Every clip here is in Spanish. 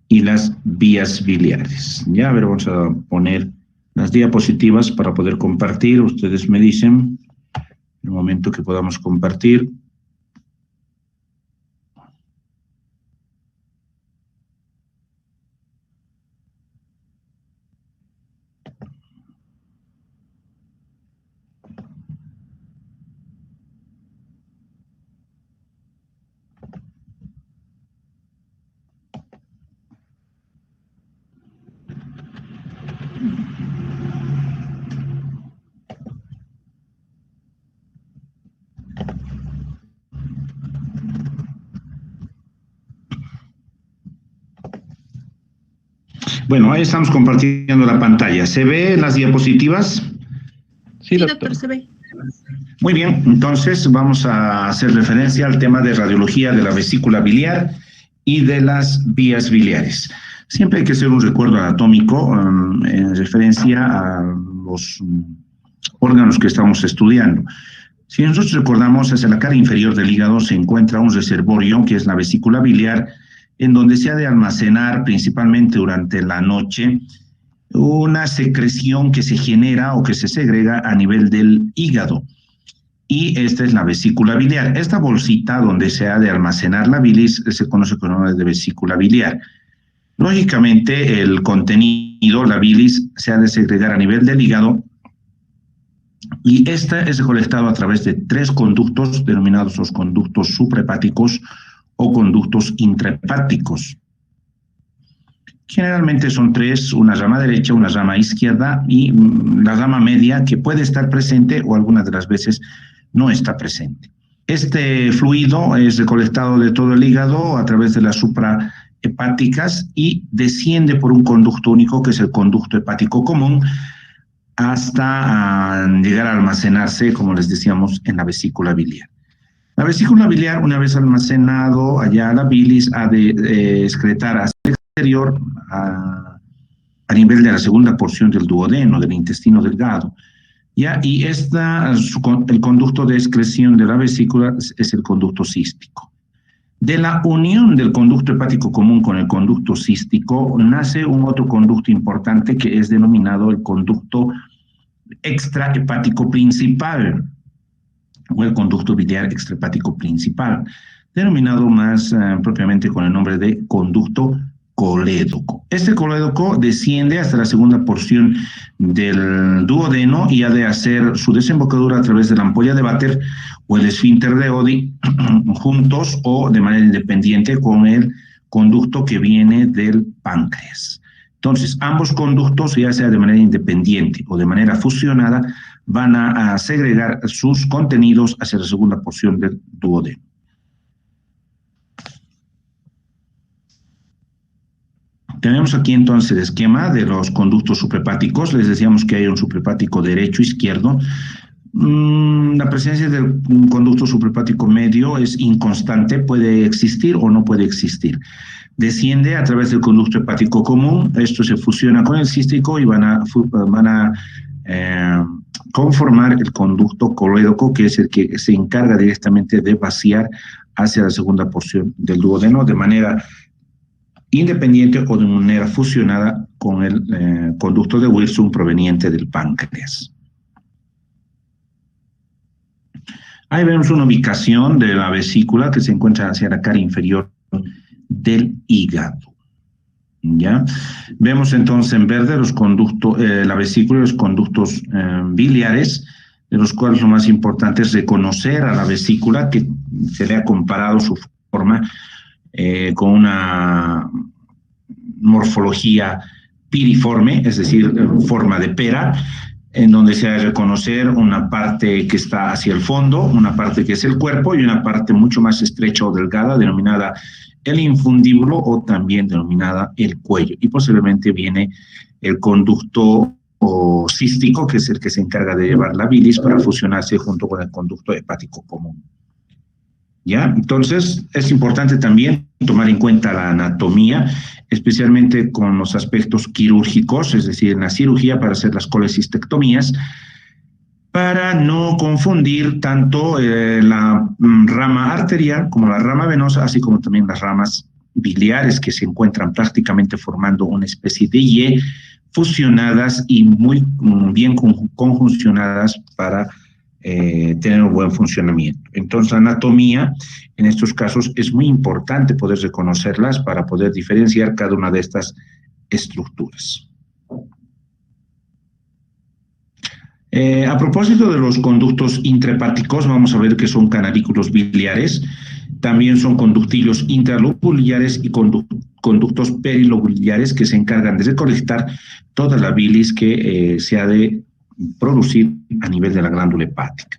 y las vías biliares. Ya, a ver, vamos a poner las diapositivas para poder compartir. Ustedes me dicen en el momento que podamos compartir. Bueno, ahí estamos compartiendo la pantalla. ¿Se ve las diapositivas? Sí, doctor, se ve. Muy bien, entonces vamos a hacer referencia al tema de radiología de la vesícula biliar y de las vías biliares. Siempre hay que hacer un recuerdo anatómico en referencia a los órganos que estamos estudiando. Si nosotros recordamos, hacia la cara inferior del hígado se encuentra un reservorio, que es la vesícula biliar, en donde se ha de almacenar principalmente durante la noche una secreción que se genera o que se segrega a nivel del hígado. Y esta es la vesícula biliar. Esta bolsita donde se ha de almacenar la bilis se conoce con el nombre de vesícula biliar. Lógicamente, el contenido, la bilis, se ha de segregar a nivel del hígado y esta es recolectada a través de 3 conductos denominados los conductos suprahepáticos o conductos intrahepáticos. Generalmente son 3, una rama derecha, una rama izquierda y la rama media que puede estar presente o algunas de las veces no está presente. Este fluido es recolectado de todo el hígado a través de las suprahepáticas y desciende por un conducto único que es el conducto hepático común hasta llegar a almacenarse, como les decíamos, en la vesícula biliar. La vesícula biliar, una vez almacenado allá la bilis, ha de excretar hacia el exterior a nivel de la segunda porción del duodeno, del intestino delgado. ¿Ya? Y el conducto de excreción de la vesícula es el conducto cístico. De la unión del conducto hepático común con el conducto cístico nace un otro conducto importante que es denominado el conducto extrahepático principal, o el conducto biliar extrahepático principal, denominado más propiamente con el nombre de conducto colédoco. Este colédoco desciende hasta la segunda porción del duodeno y ha de hacer su desembocadura a través de la ampolla de Vater o el esfínter de Oddi juntos o de manera independiente con el conducto que viene del páncreas. Entonces, ambos conductos, ya sea de manera independiente o de manera fusionada, van a segregar sus contenidos hacia la segunda porción del duodeno. Tenemos aquí entonces el esquema de los conductos suprahepáticos. Les decíamos que hay un suprahepático derecho, izquierdo. La presencia del conducto suprahepático medio es inconstante, puede existir o no puede existir. Desciende a través del conducto hepático común, esto se fusiona con el cístico y van a conformar el conducto colédoco, que es el que se encarga directamente de vaciar hacia la segunda porción del duodeno de manera independiente o de manera fusionada con el conducto de Wilson proveniente del páncreas. Ahí vemos una ubicación de la vesícula que se encuentra hacia la cara inferior del hígado. ¿Ya? Vemos entonces en verde los conductos, la vesícula y los conductos biliares, de los cuales lo más importante es reconocer a la vesícula, que se le ha comparado su forma con una morfología piriforme, es decir, forma de pera, en donde se ha de reconocer una parte que está hacia el fondo, una parte que es el cuerpo y una parte mucho más estrecha o delgada, denominada el infundíbulo o también denominada el cuello. Y posiblemente viene el conducto cístico, que es el que se encarga de llevar la bilis para fusionarse junto con el conducto hepático común. ¿Ya? Entonces, es importante también tomar en cuenta la anatomía, especialmente con los aspectos quirúrgicos, es decir, en la cirugía para hacer las colecistectomías, para no confundir tanto la rama arterial como la rama venosa, así como también las ramas biliares que se encuentran prácticamente formando una especie de Y, fusionadas y muy bien conjuncionadas para tener un buen funcionamiento. Entonces, la anatomía, en estos casos, es muy importante poder reconocerlas para poder diferenciar cada una de estas estructuras. A propósito de los conductos intrahepáticos, vamos a ver que son canalículos biliares, también son conductillos intralobuliares y conductos perilobuliares que se encargan de recolectar toda la bilis que se ha de producir a nivel de la glándula hepática.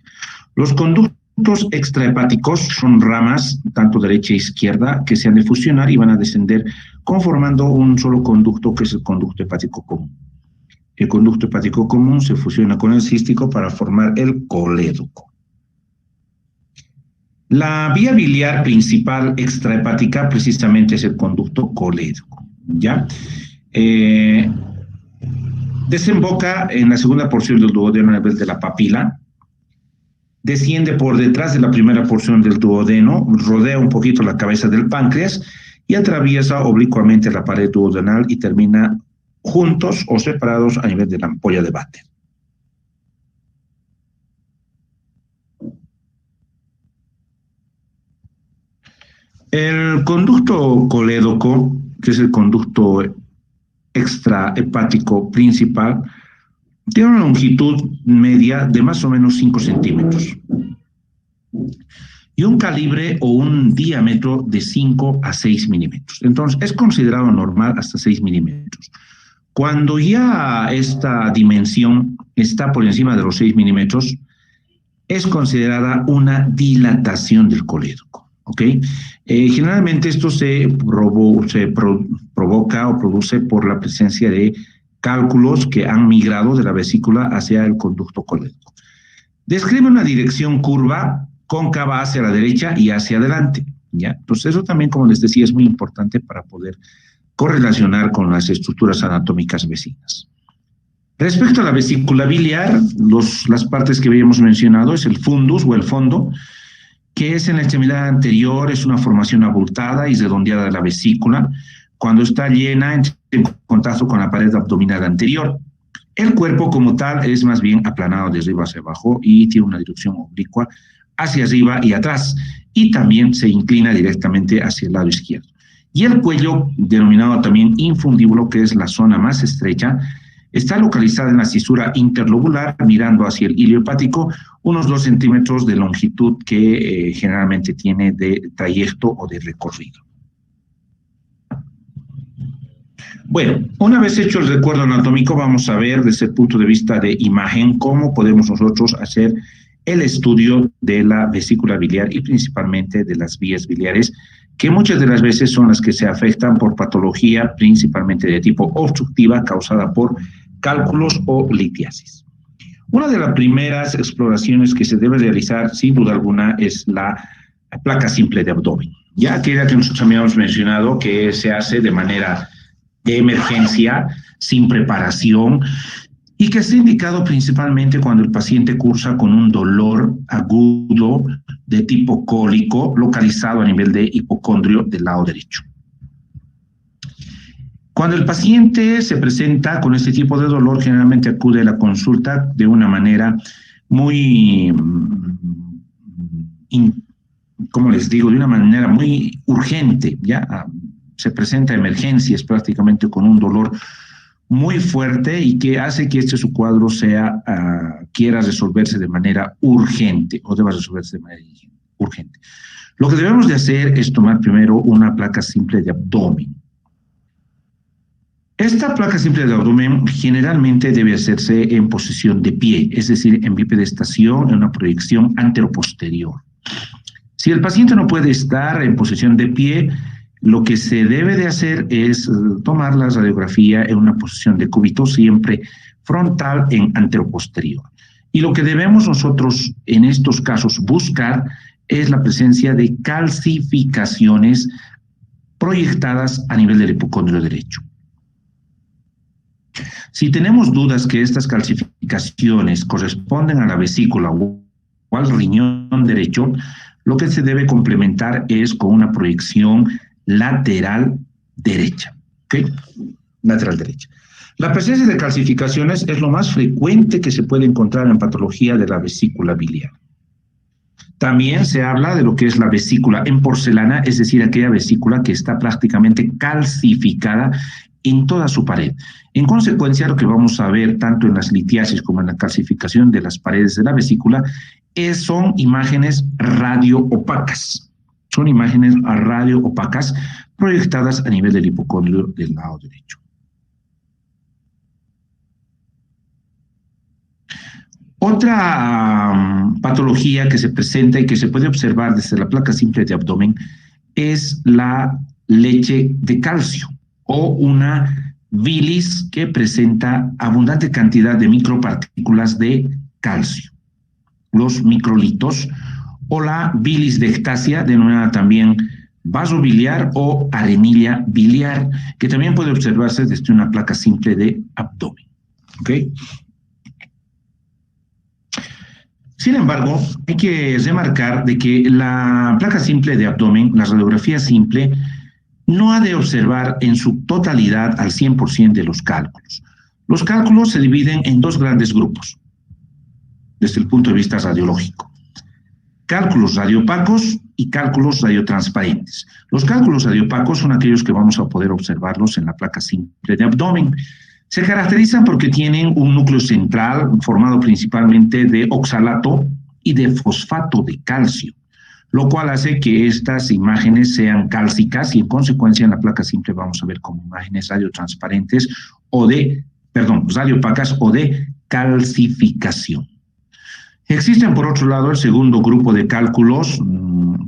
Los conductos extrahepáticos son ramas, tanto derecha e izquierda, que se han de fusionar y van a descender conformando un solo conducto, que es el conducto hepático común. El conducto hepático común se fusiona con el cístico para formar el colédoco. La vía biliar principal extrahepática precisamente es el conducto colédoco, ¿ya? Desemboca en la segunda porción del duodeno a nivel de la papila, desciende por detrás de la primera porción del duodeno, rodea un poquito la cabeza del páncreas y atraviesa oblicuamente la pared duodenal y termina juntos o separados a nivel de la ampolla de váter. El conducto colédoco, que es el conducto extrahepático principal, tiene una longitud media de más o menos 5 centímetros y un calibre o un diámetro de 5 a 6 milímetros. Entonces, es considerado normal hasta 6 milímetros. Cuando ya esta dimensión está por encima de los 6 milímetros, es considerada una dilatación del colédoco, ¿ok? Generalmente esto se provoca o produce por la presencia de cálculos que han migrado de la vesícula hacia el conducto colédoco. Describe una dirección curva cóncava hacia la derecha y hacia adelante, ¿ya? Entonces eso también, como les decía, es muy importante para poder correlacionar con las estructuras anatómicas vecinas. Respecto a la vesícula biliar, las partes que habíamos mencionado es el fundus o el fondo, que es en la extremidad anterior, es una formación abultada y redondeada de la vesícula, cuando está llena en contacto con la pared abdominal anterior. El cuerpo como tal es más bien aplanado de arriba hacia abajo y tiene una dirección oblicua hacia arriba y atrás, y también se inclina directamente hacia el lado izquierdo. Y el cuello, denominado también infundíbulo, que es la zona más estrecha, está localizada en la cisura interlobular, mirando hacia el hilio hepático, unos 2 centímetros de longitud que generalmente tiene de trayecto o de recorrido. Bueno, una vez hecho el recuerdo anatómico, vamos a ver desde el punto de vista de imagen cómo podemos nosotros hacer el estudio de la vesícula biliar y principalmente de las vías biliares, que muchas de las veces son las que se afectan por patología principalmente de tipo obstructiva causada por cálculos o litiasis. Una de las primeras exploraciones que se debe realizar, sin duda alguna, es la placa simple de abdomen. Ya aquella que nosotros habíamos mencionado, que se hace de manera de emergencia, sin preparación, y que está indicado principalmente cuando el paciente cursa con un dolor agudo de tipo cólico localizado a nivel de hipocondrio del lado derecho. Cuando el paciente se presenta con este tipo de dolor, generalmente acude a la consulta de una manera muy, como les digo, de una manera muy urgente, ¿ya? Se presenta emergencias prácticamente con un dolor muy fuerte y que hace que su cuadro quiera resolverse de manera urgente o deba resolverse de manera urgente. Lo que debemos de hacer es tomar primero una placa simple de abdomen. Esta placa simple de abdomen generalmente debe hacerse en posición de pie, es decir, en bipedestación, en una proyección anteroposterior. Si el paciente no puede estar en posición de pie, lo que se debe de hacer es tomar la radiografía en una posición de cúbito, siempre frontal en anteroposterior. Y lo que debemos nosotros en estos casos buscar es la presencia de calcificaciones proyectadas a nivel del hipocondrio derecho. Si tenemos dudas que estas calcificaciones corresponden a la vesícula o al riñón derecho, lo que se debe complementar es con una proyección lateral derecha. ¿Ok? Lateral derecha. La presencia de calcificaciones es lo más frecuente que se puede encontrar en patología de la vesícula biliar. También se habla de lo que es la vesícula en porcelana, es decir, aquella vesícula que está prácticamente calcificada en toda su pared. En consecuencia, lo que vamos a ver tanto en las litiasis como en la calcificación de las paredes de la vesícula son imágenes radioopacas. Son imágenes radioopacas proyectadas a nivel del hipocondrio del lado derecho. Otra patología que se presenta y que se puede observar desde la placa simple de abdomen es la leche de calcio o una bilis que presenta abundante cantidad de micropartículas de calcio, los microlitos, o la bilis de ectasia, denominada también vaso biliar o arenilla biliar, que también puede observarse desde una placa simple de abdomen. ¿Ok? Sin embargo, hay que remarcar de que la placa simple de abdomen, la radiografía simple, no ha de observar en su totalidad al 100% de los cálculos. Los cálculos se dividen en dos grandes grupos, desde el punto de vista radiológico. Cálculos radioopacos y cálculos radiotransparentes. Los cálculos radioopacos son aquellos que vamos a poder observarlos en la placa simple de abdomen. Se caracterizan porque tienen un núcleo central formado principalmente de oxalato y de fosfato de calcio, lo cual hace que estas imágenes sean cálcicas y en consecuencia en la placa simple vamos a ver como imágenes radiotransparentes radioopacas o de calcificación. Existen, por otro lado, el segundo grupo de cálculos,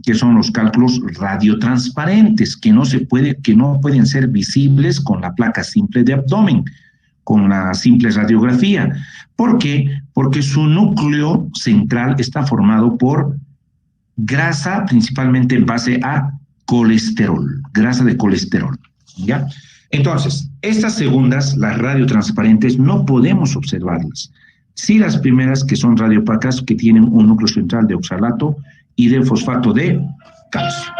que son los cálculos radiotransparentes, que no pueden ser visibles con la placa simple de abdomen, con la simple radiografía. ¿Por qué? Porque su núcleo central está formado por grasa, principalmente en base a colesterol, grasa de colesterol, ¿ya? Entonces, estas segundas, las radiotransparentes, no podemos observarlas. Sí, las primeras, que son radioopacas, que tienen un núcleo central de oxalato y de fosfato de calcio.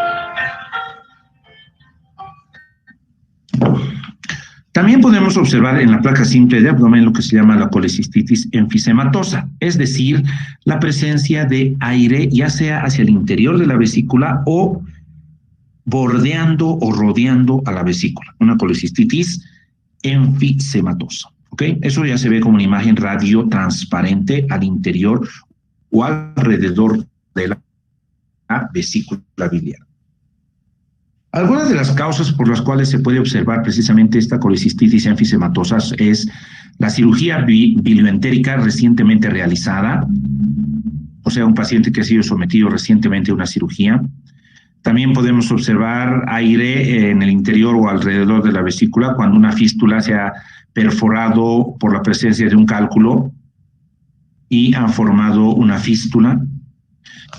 También podemos observar en la placa simple de abdomen lo que se llama la colecistitis enfisematosa, es decir, la presencia de aire, ya sea hacia el interior de la vesícula o bordeando o rodeando a la vesícula, una colecistitis enfisematosa. ¿Ok? Eso ya se ve como una imagen radiotransparente al interior o alrededor de la vesícula biliar. Algunas de las causas por las cuales se puede observar precisamente esta colecistitis enfisematosa es la cirugía bilioentérica recientemente realizada, o sea, un paciente que ha sido sometido recientemente a una cirugía. También podemos observar aire en el interior o alrededor de la vesícula cuando una fístula se ha perforado por la presencia de un cálculo y ha formado una fístula.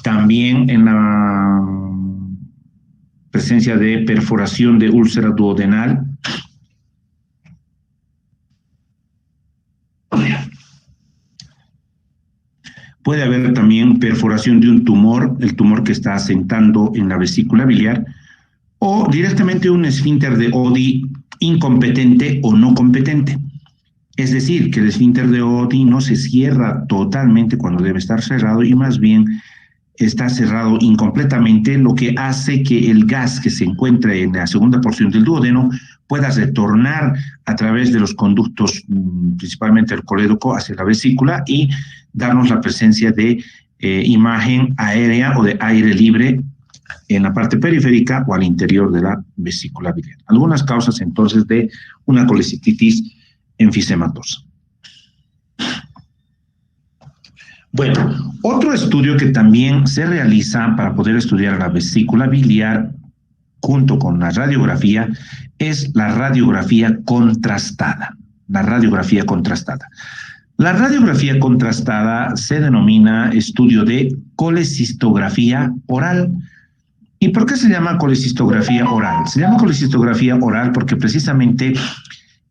También en la presencia de perforación de úlcera duodenal. Puede haber también perforación de un tumor, el tumor que está asentando en la vesícula biliar, o directamente un esfínter de Oddi incompetente o no competente. Es decir, que el esfínter de Oddi no se cierra totalmente cuando debe estar cerrado y más bien está cerrado incompletamente, lo que hace que el gas que se encuentra en la segunda porción del duodeno pueda retornar a través de los conductos, principalmente el colédoco, hacia la vesícula y darnos la presencia de imagen aérea o de aire libre en la parte periférica o al interior de la vesícula biliar. Algunas causas entonces de una colecistitis enfisematosa. Bueno, otro estudio que también se realiza para poder estudiar la vesícula biliar junto con la radiografía es la radiografía contrastada. La radiografía contrastada. La radiografía contrastada se denomina estudio de colecistografía oral. ¿Y por qué se llama colecistografía oral? Se llama colecistografía oral porque precisamente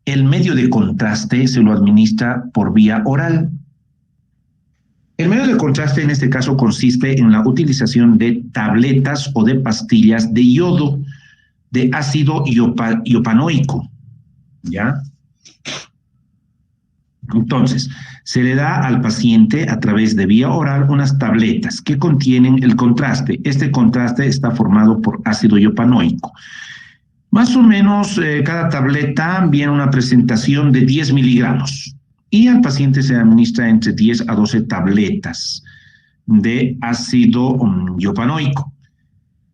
el medio de contraste se lo administra por vía oral. El medio de contraste en este caso consiste en la utilización de tabletas o de pastillas de yodo. de ácido iopanoico, ¿ya? Entonces, se le da al paciente a través de vía oral unas tabletas que contienen el contraste. Este contraste está formado por ácido iopanoico. Más o menos cada tableta viene una presentación de 10 miligramos y al paciente se administra entre 10 a 12 tabletas de ácido iopanoico.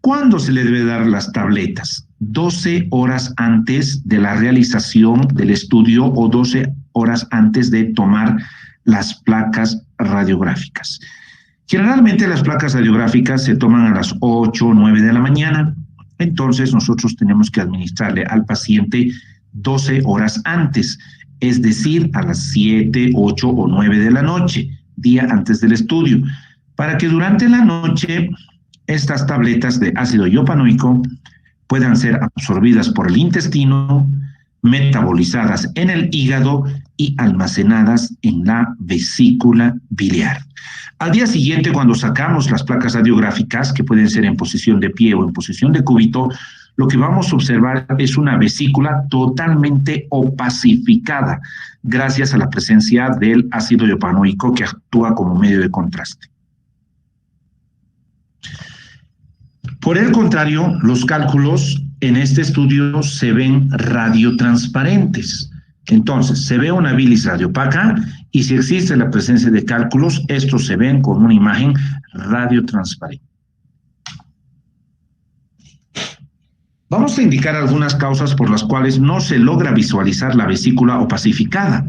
¿Cuándo se le debe dar las tabletas? 12 horas antes de la realización del estudio o 12 horas antes de tomar las placas radiográficas. Generalmente las placas radiográficas se toman a las 8 o 9 de la mañana, entonces nosotros tenemos que administrarle al paciente 12 horas antes, es decir, a las 7, 8 o 9 de la noche, día antes del estudio, para que durante la noche estas tabletas de ácido iopanoico puedan ser absorbidas por el intestino, metabolizadas en el hígado y almacenadas en la vesícula biliar. Al día siguiente, cuando sacamos las placas radiográficas, que pueden ser en posición de pie o en posición de cúbito, lo que vamos a observar es una vesícula totalmente opacificada, gracias a la presencia del ácido iopanoico que actúa como medio de contraste. Por el contrario, los cálculos en este estudio se ven radiotransparentes. Entonces, se ve una bilis radiopaca y si existe la presencia de cálculos, estos se ven con una imagen radiotransparente. Vamos a indicar algunas causas por las cuales no se logra visualizar la vesícula opacificada.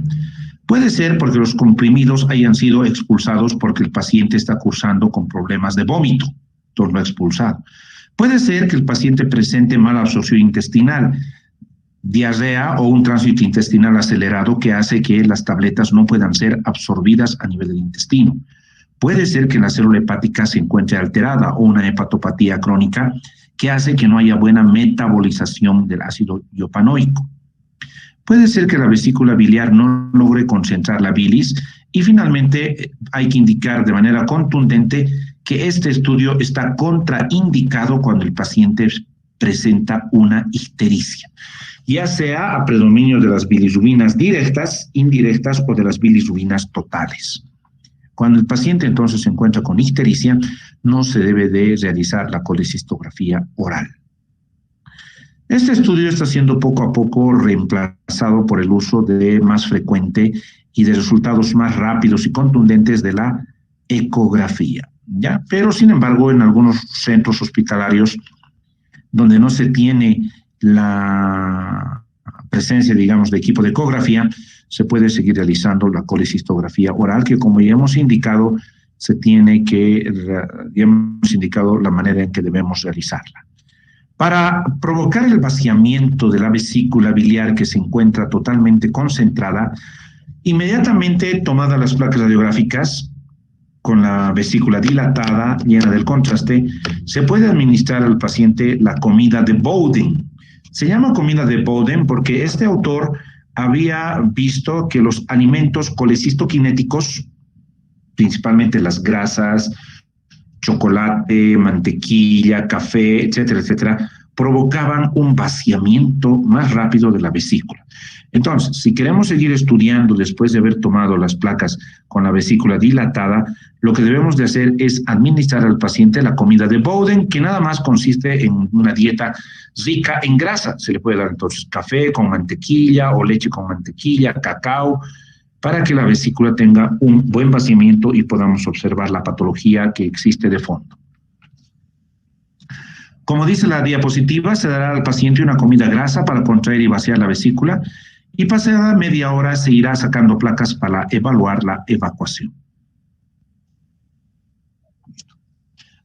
Puede ser porque los comprimidos hayan sido expulsados porque el paciente está cursando con problemas de vómito, entonces lo ha expulsado. Puede ser que el paciente presente mala absorción intestinal, diarrea o un tránsito intestinal acelerado que hace que las tabletas no puedan ser absorbidas a nivel del intestino. Puede ser que la célula hepática se encuentre alterada o una hepatopatía crónica que hace que no haya buena metabolización del ácido iopanoico. Puede ser que la vesícula biliar no logre concentrar la bilis y finalmente hay que indicar de manera contundente que este estudio está contraindicado cuando el paciente presenta una ictericia, ya sea a predominio de las bilirrubinas directas, indirectas o de las bilirrubinas totales. Cuando el paciente entonces se encuentra con ictericia, no se debe de realizar la colecistografía oral. Este estudio está siendo poco a poco reemplazado por el uso de más frecuente y de resultados más rápidos y contundentes de la ecografía, ¿ya? Pero, sin embargo, en algunos centros hospitalarios donde no se tiene la presencia, digamos, de equipo de ecografía, se puede seguir realizando la colecistografía oral, que como ya hemos indicado, ya hemos indicado la manera en que debemos realizarla. Para provocar el vaciamiento de la vesícula biliar que se encuentra totalmente concentrada, inmediatamente tomadas las placas radiográficas, con la vesícula dilatada, llena del contraste, se puede administrar al paciente la comida de Boden. Se llama comida de Boden porque este autor había visto que los alimentos colecistoquinéticos, principalmente las grasas, chocolate, mantequilla, café, etcétera, etcétera, provocaban un vaciamiento más rápido de la vesícula. Entonces, si queremos seguir estudiando después de haber tomado las placas con la vesícula dilatada, lo que debemos de hacer es administrar al paciente la comida de Boden, que nada más consiste en una dieta rica en grasa. Se le puede dar entonces café con mantequilla o leche con mantequilla, cacao, para que la vesícula tenga un buen vaciamiento y podamos observar la patología que existe de fondo. Como dice la diapositiva, se dará al paciente una comida grasa para contraer y vaciar la vesícula y pasada media hora se irá sacando placas para evaluar la evacuación.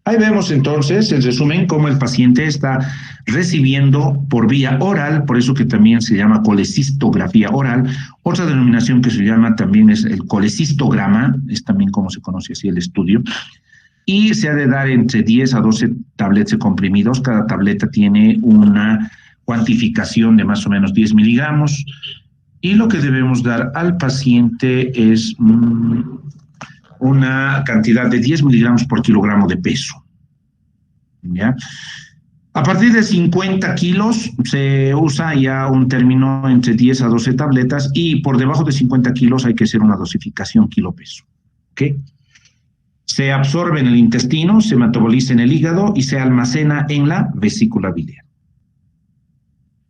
Ahí vemos entonces el resumen, cómo el paciente está recibiendo por vía oral, por eso que también se llama colecistografía oral. Otra denominación que se llama también es el colecistograma, es también como se conoce así el estudio. Y se ha de dar entre 10 a 12 tabletas de comprimidos. Cada tableta tiene una cuantificación de más o menos 10 miligramos. Y lo que debemos dar al paciente es una cantidad de 10 miligramos por kilogramo de peso, ¿ya? A partir de 50 kilos se usa ya un término entre 10 a 12 tabletas y por debajo de 50 kilos hay que hacer una dosificación kilo-peso. ¿Okay? Se absorbe en el intestino, se metaboliza en el hígado y se almacena en la vesícula biliar.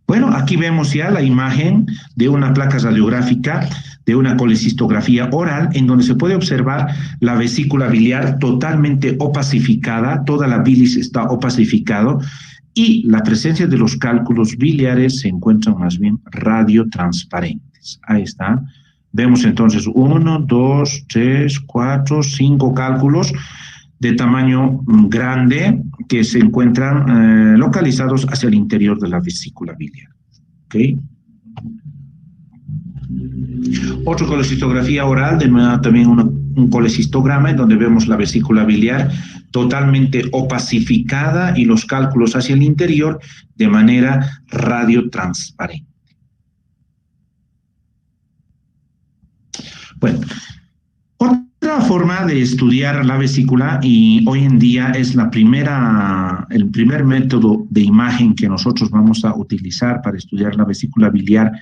Bueno, aquí vemos ya la imagen de una placa radiográfica de una colecistografía oral en donde se puede observar la vesícula biliar totalmente opacificada, toda la bilis está opacificado y la presencia de los cálculos biliares se encuentran más bien radiotransparentes. Ahí está. Vemos entonces 1, 2, 3, 4, 5 cálculos de tamaño grande que se encuentran localizados hacia el interior de la vesícula biliar. ¿Okay? Otra colecistografía oral, de nuevo también un colecistograma en donde vemos la vesícula biliar totalmente opacificada y los cálculos hacia el interior de manera radiotransparente. Bueno, otra forma de estudiar la vesícula, y hoy en día es el primer método de imagen que nosotros vamos a utilizar para estudiar la vesícula biliar,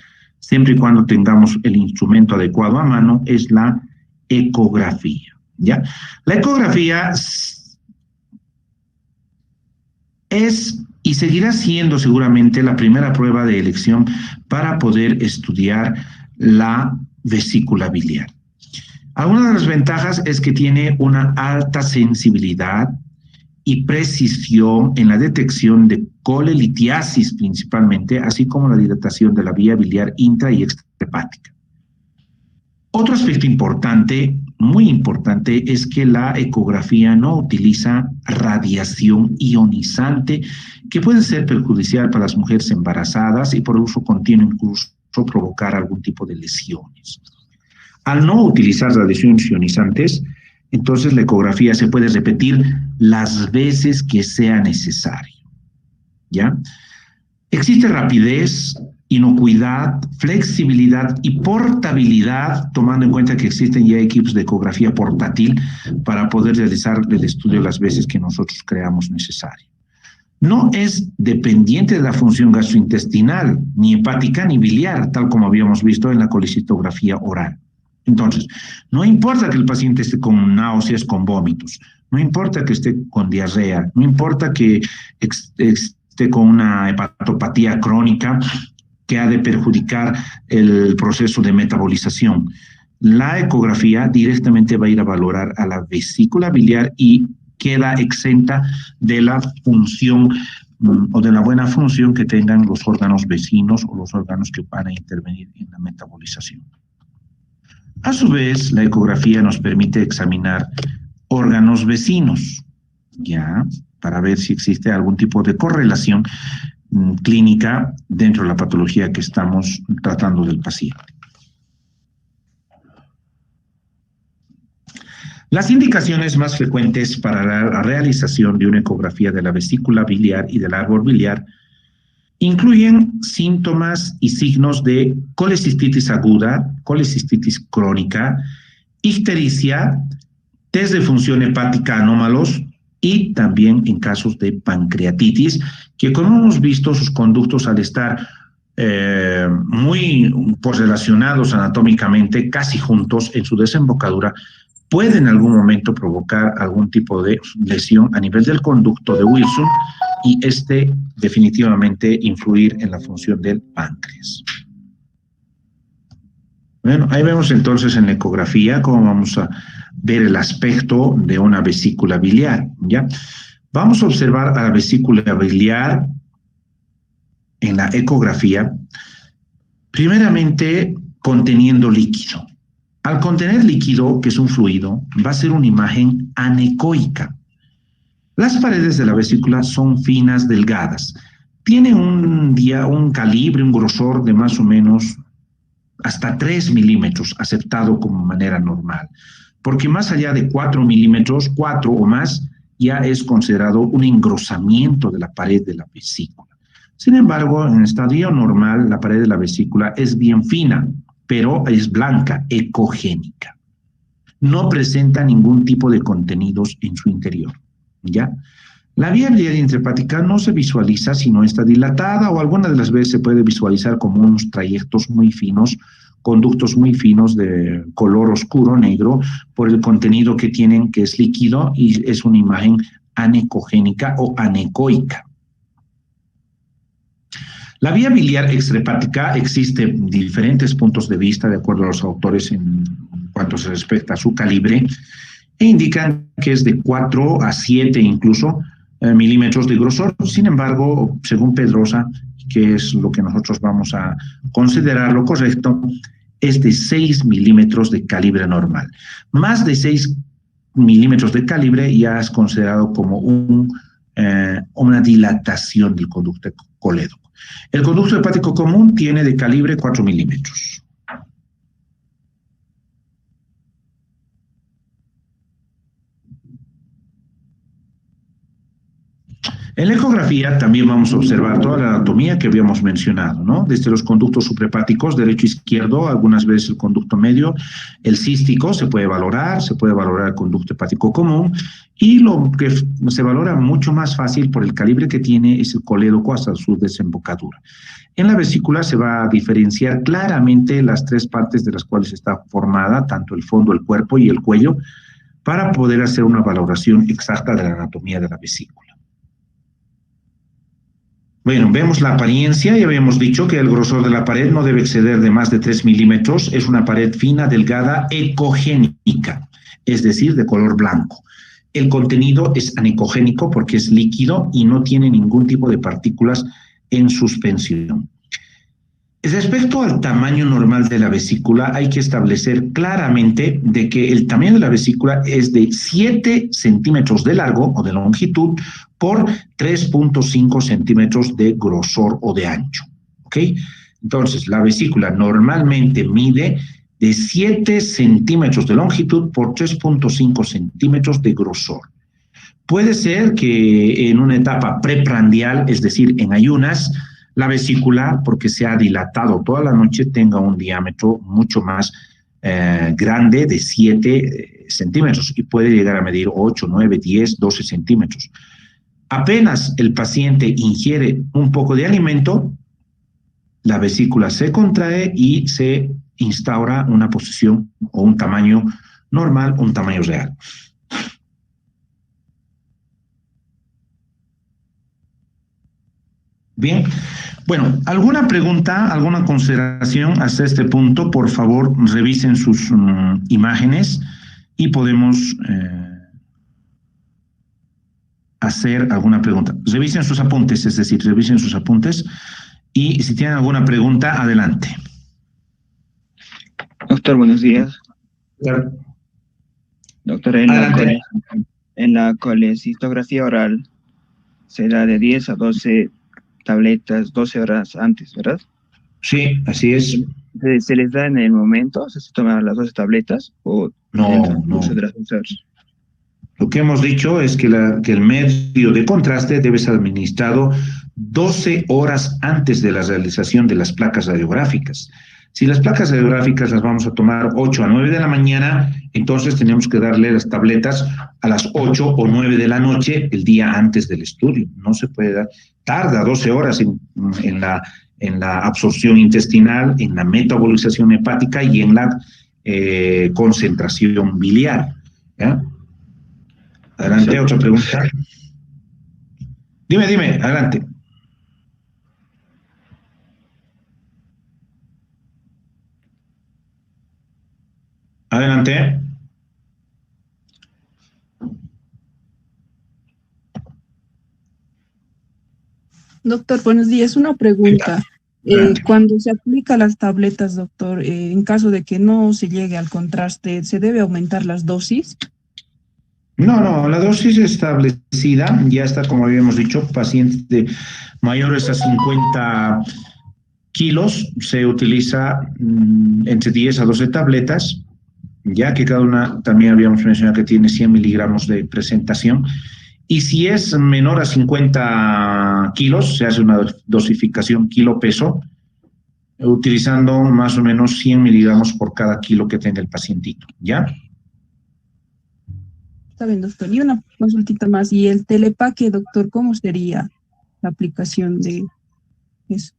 siempre y cuando tengamos el instrumento adecuado a mano, es la ecografía, ¿ya? La ecografía es y seguirá siendo seguramente la primera prueba de elección para poder estudiar la vesícula biliar. Algunas de las ventajas es que tiene una alta sensibilidad y precisión en la detección de colelitiasis principalmente, así como la dilatación de la vía biliar intra y extrahepática. Otro aspecto importante, muy importante, es que la ecografía no utiliza radiación ionizante que puede ser perjudicial para las mujeres embarazadas y por uso continuo incluso provocar algún tipo de lesiones. Al no utilizar radiaciones ionizantes, entonces la ecografía se puede repetir las veces que sea necesario, ¿ya? Existe rapidez, inocuidad, flexibilidad y portabilidad, tomando en cuenta que existen ya equipos de ecografía portátil para poder realizar el estudio las veces que nosotros creamos necesario. No es dependiente de la función gastrointestinal, ni hepática, ni biliar, tal como habíamos visto en la colecistografía oral. Entonces, no importa que el paciente esté con náuseas, con vómitos, no importa que esté con diarrea, no importa que esté con una hepatopatía crónica que ha de perjudicar el proceso de metabolización. La ecografía directamente va a ir a valorar a la vesícula biliar y queda exenta de la función o de la buena función que tengan los órganos vecinos o los órganos que van a intervenir en la metabolización. A su vez, la ecografía nos permite examinar órganos vecinos, ¿ya? Para ver si existe algún tipo de correlación clínica dentro de la patología que estamos tratando del paciente. Las indicaciones más frecuentes para la realización de una ecografía de la vesícula biliar y del árbol biliar incluyen síntomas y signos de colecistitis aguda, colecistitis crónica, ictericia, test de función hepática anómalos y también en casos de pancreatitis, que como hemos visto sus conductos al estar muy relacionados anatómicamente, casi juntos en su desembocadura, puede en algún momento provocar algún tipo de lesión a nivel del conducto de Wilson y definitivamente influir en la función del páncreas. Bueno, ahí vemos entonces en la ecografía cómo vamos a ver el aspecto de una vesícula biliar, ¿ya? Vamos a observar a la vesícula biliar en la ecografía, primeramente conteniendo líquido. Al contener líquido, que es un fluido, va a ser una imagen anecoica. Las paredes de la vesícula son finas, delgadas. Tiene un calibre, un grosor de más o menos hasta 3 milímetros, aceptado como manera normal. Porque más allá de 4 milímetros, 4 o más, ya es considerado un engrosamiento de la pared de la vesícula. Sin embargo, en estadio normal, la pared de la vesícula es bien fina, pero es blanca, ecogénica. No presenta ningún tipo de contenidos en su interior, ¿ya? La vía biliar intrahepática no se visualiza si no está dilatada, o algunas de las veces se puede visualizar como unos trayectos muy finos, conductos muy finos de color oscuro, negro, por el contenido que tienen, que es líquido, y es una imagen anecogénica o anecoica. La vía biliar extrahepática existe diferentes puntos de vista de acuerdo a los autores en cuanto se respecta a su calibre, e indican que es de 4 a 7 incluso milímetros de grosor. Sin embargo, según Pedrosa, que es lo que nosotros vamos a considerar lo correcto, es de 6 milímetros de calibre normal. Más de 6 milímetros de calibre ya es considerado como una dilatación del conducto colédoco. El conducto hepático común tiene de calibre 4 milímetros. En la ecografía también vamos a observar toda la anatomía que habíamos mencionado, ¿no? Desde los conductos suprahepáticos, derecho, izquierdo, algunas veces el conducto medio, el cístico se puede valorar el conducto hepático común, y lo que se valora mucho más fácil por el calibre que tiene es el colédoco hasta su desembocadura. En la vesícula se va a diferenciar claramente las 3 partes de las cuales está formada, tanto el fondo, el cuerpo y el cuello, para poder hacer una valoración exacta de la anatomía de la vesícula. Bueno, vemos la apariencia. Ya habíamos dicho que el grosor de la pared no debe exceder de más de 3 milímetros. Es una pared fina, delgada, ecogénica, es decir, de color blanco. El contenido es anecogénico porque es líquido y no tiene ningún tipo de partículas en suspensión. Respecto al tamaño normal de la vesícula, hay que establecer claramente de que el tamaño de la vesícula es de 7 centímetros de largo o de longitud por 3.5 centímetros de grosor o de ancho. ¿Ok? Entonces, la vesícula normalmente mide de 7 centímetros de longitud por 3.5 centímetros de grosor. Puede ser que en una etapa preprandial, es decir, en ayunas, la vesícula, porque se ha dilatado toda la noche, tenga un diámetro mucho más grande de 7 centímetros y puede llegar a medir 8, 9, 10, 12 centímetros. Apenas el paciente ingiere un poco de alimento, la vesícula se contrae y se instaura una posición o un tamaño normal, un tamaño real. Bien, bueno, ¿alguna pregunta, alguna consideración hasta este punto? Por favor, revisen sus imágenes y podemos hacer alguna pregunta. Revisen sus apuntes, es decir, revisen sus apuntes, y si tienen alguna pregunta, adelante. Doctor, buenos días. Claro. Doctor, en la colecistografía oral se da de 10 a 12 tabletas 12 horas antes, ¿verdad? Sí, así es. ¿Se les da en el momento? ¿Se toman las 12 tabletas? ¿O no, en el transcurso de las 12 horas? Lo que hemos dicho es que el medio de contraste debe ser administrado 12 horas antes de la realización de las placas radiográficas. Si las placas radiográficas las vamos a tomar 8 a 9 de la mañana, entonces tenemos que darle las tabletas a las 8 o 9 de la noche el día antes del estudio. No se puede dar, tarda 12 horas en la absorción intestinal, en la metabolización hepática y en la concentración biliar. ¿Ya? Adelante, otra pregunta. Dime, adelante. Adelante. Doctor, buenos días. Una pregunta. Cuando se aplica las tabletas, doctor, en caso de que no se llegue al contraste, ¿se debe aumentar las dosis? No, la dosis establecida ya está, como habíamos dicho, pacientes de mayores a 50 kilos, se utiliza entre 10 a 12 tabletas, ya que cada una, también habíamos mencionado que tiene 100 miligramos de presentación, y si es menor a 50 kilos, se hace una dosificación kilo-peso, utilizando más o menos 100 miligramos por cada kilo que tenga el pacientito, ¿ya? Está bien, doctor. Y una consultita más. ¿Y el Telepaque, doctor, cómo sería la aplicación de eso?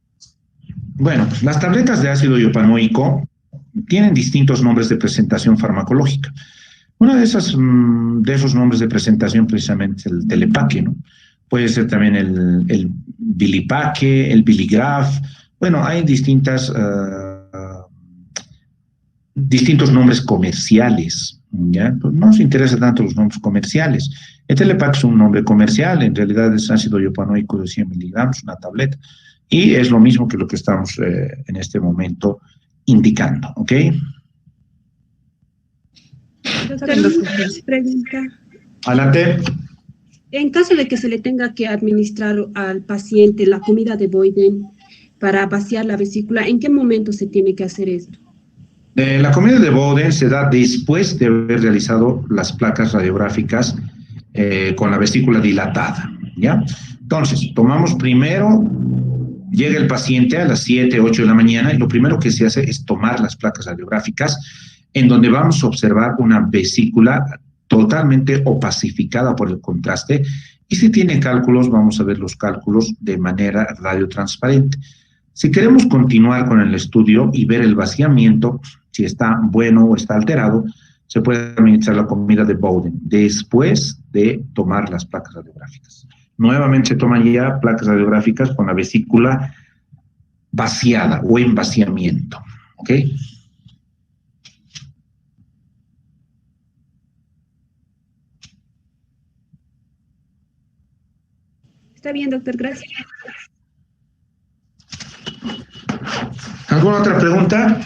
Bueno, pues las tabletas de ácido iopanoico tienen distintos nombres de presentación farmacológica. Uno de esos nombres de presentación precisamente es el Telepaque, ¿no? Puede ser también el Bilipaque, el Biligraf. Bueno, hay distintos nombres comerciales, ¿ya? Pues no nos interesa tanto los nombres comerciales. El Telepaque es un nombre comercial, en realidad es ácido iopanoico de 100 miligramos, una tableta, y es lo mismo que lo que estamos en este momento indicando, ¿ok? Doctor, una pregunta. Adelante. En caso de que se le tenga que administrar al paciente la comida de Boyden para vaciar la vesícula, ¿en qué momento se tiene que hacer esto? La comida de Boden se da después de haber realizado las placas radiográficas con la vesícula dilatada, ¿ya? Entonces, tomamos primero, llega el paciente a las 7, 8 de la mañana y lo primero que se hace es tomar las placas radiográficas en donde vamos a observar una vesícula totalmente opacificada por el contraste y si tiene cálculos, vamos a ver los cálculos de manera radiotransparente. Si queremos continuar con el estudio y ver el vaciamiento, si está bueno o está alterado, se puede administrar la comida de Boden después de tomar las placas radiográficas. Nuevamente se toman ya placas radiográficas con la vesícula vaciada o en vaciamiento, ¿ok? Está bien, doctor, gracias. ¿Alguna otra pregunta?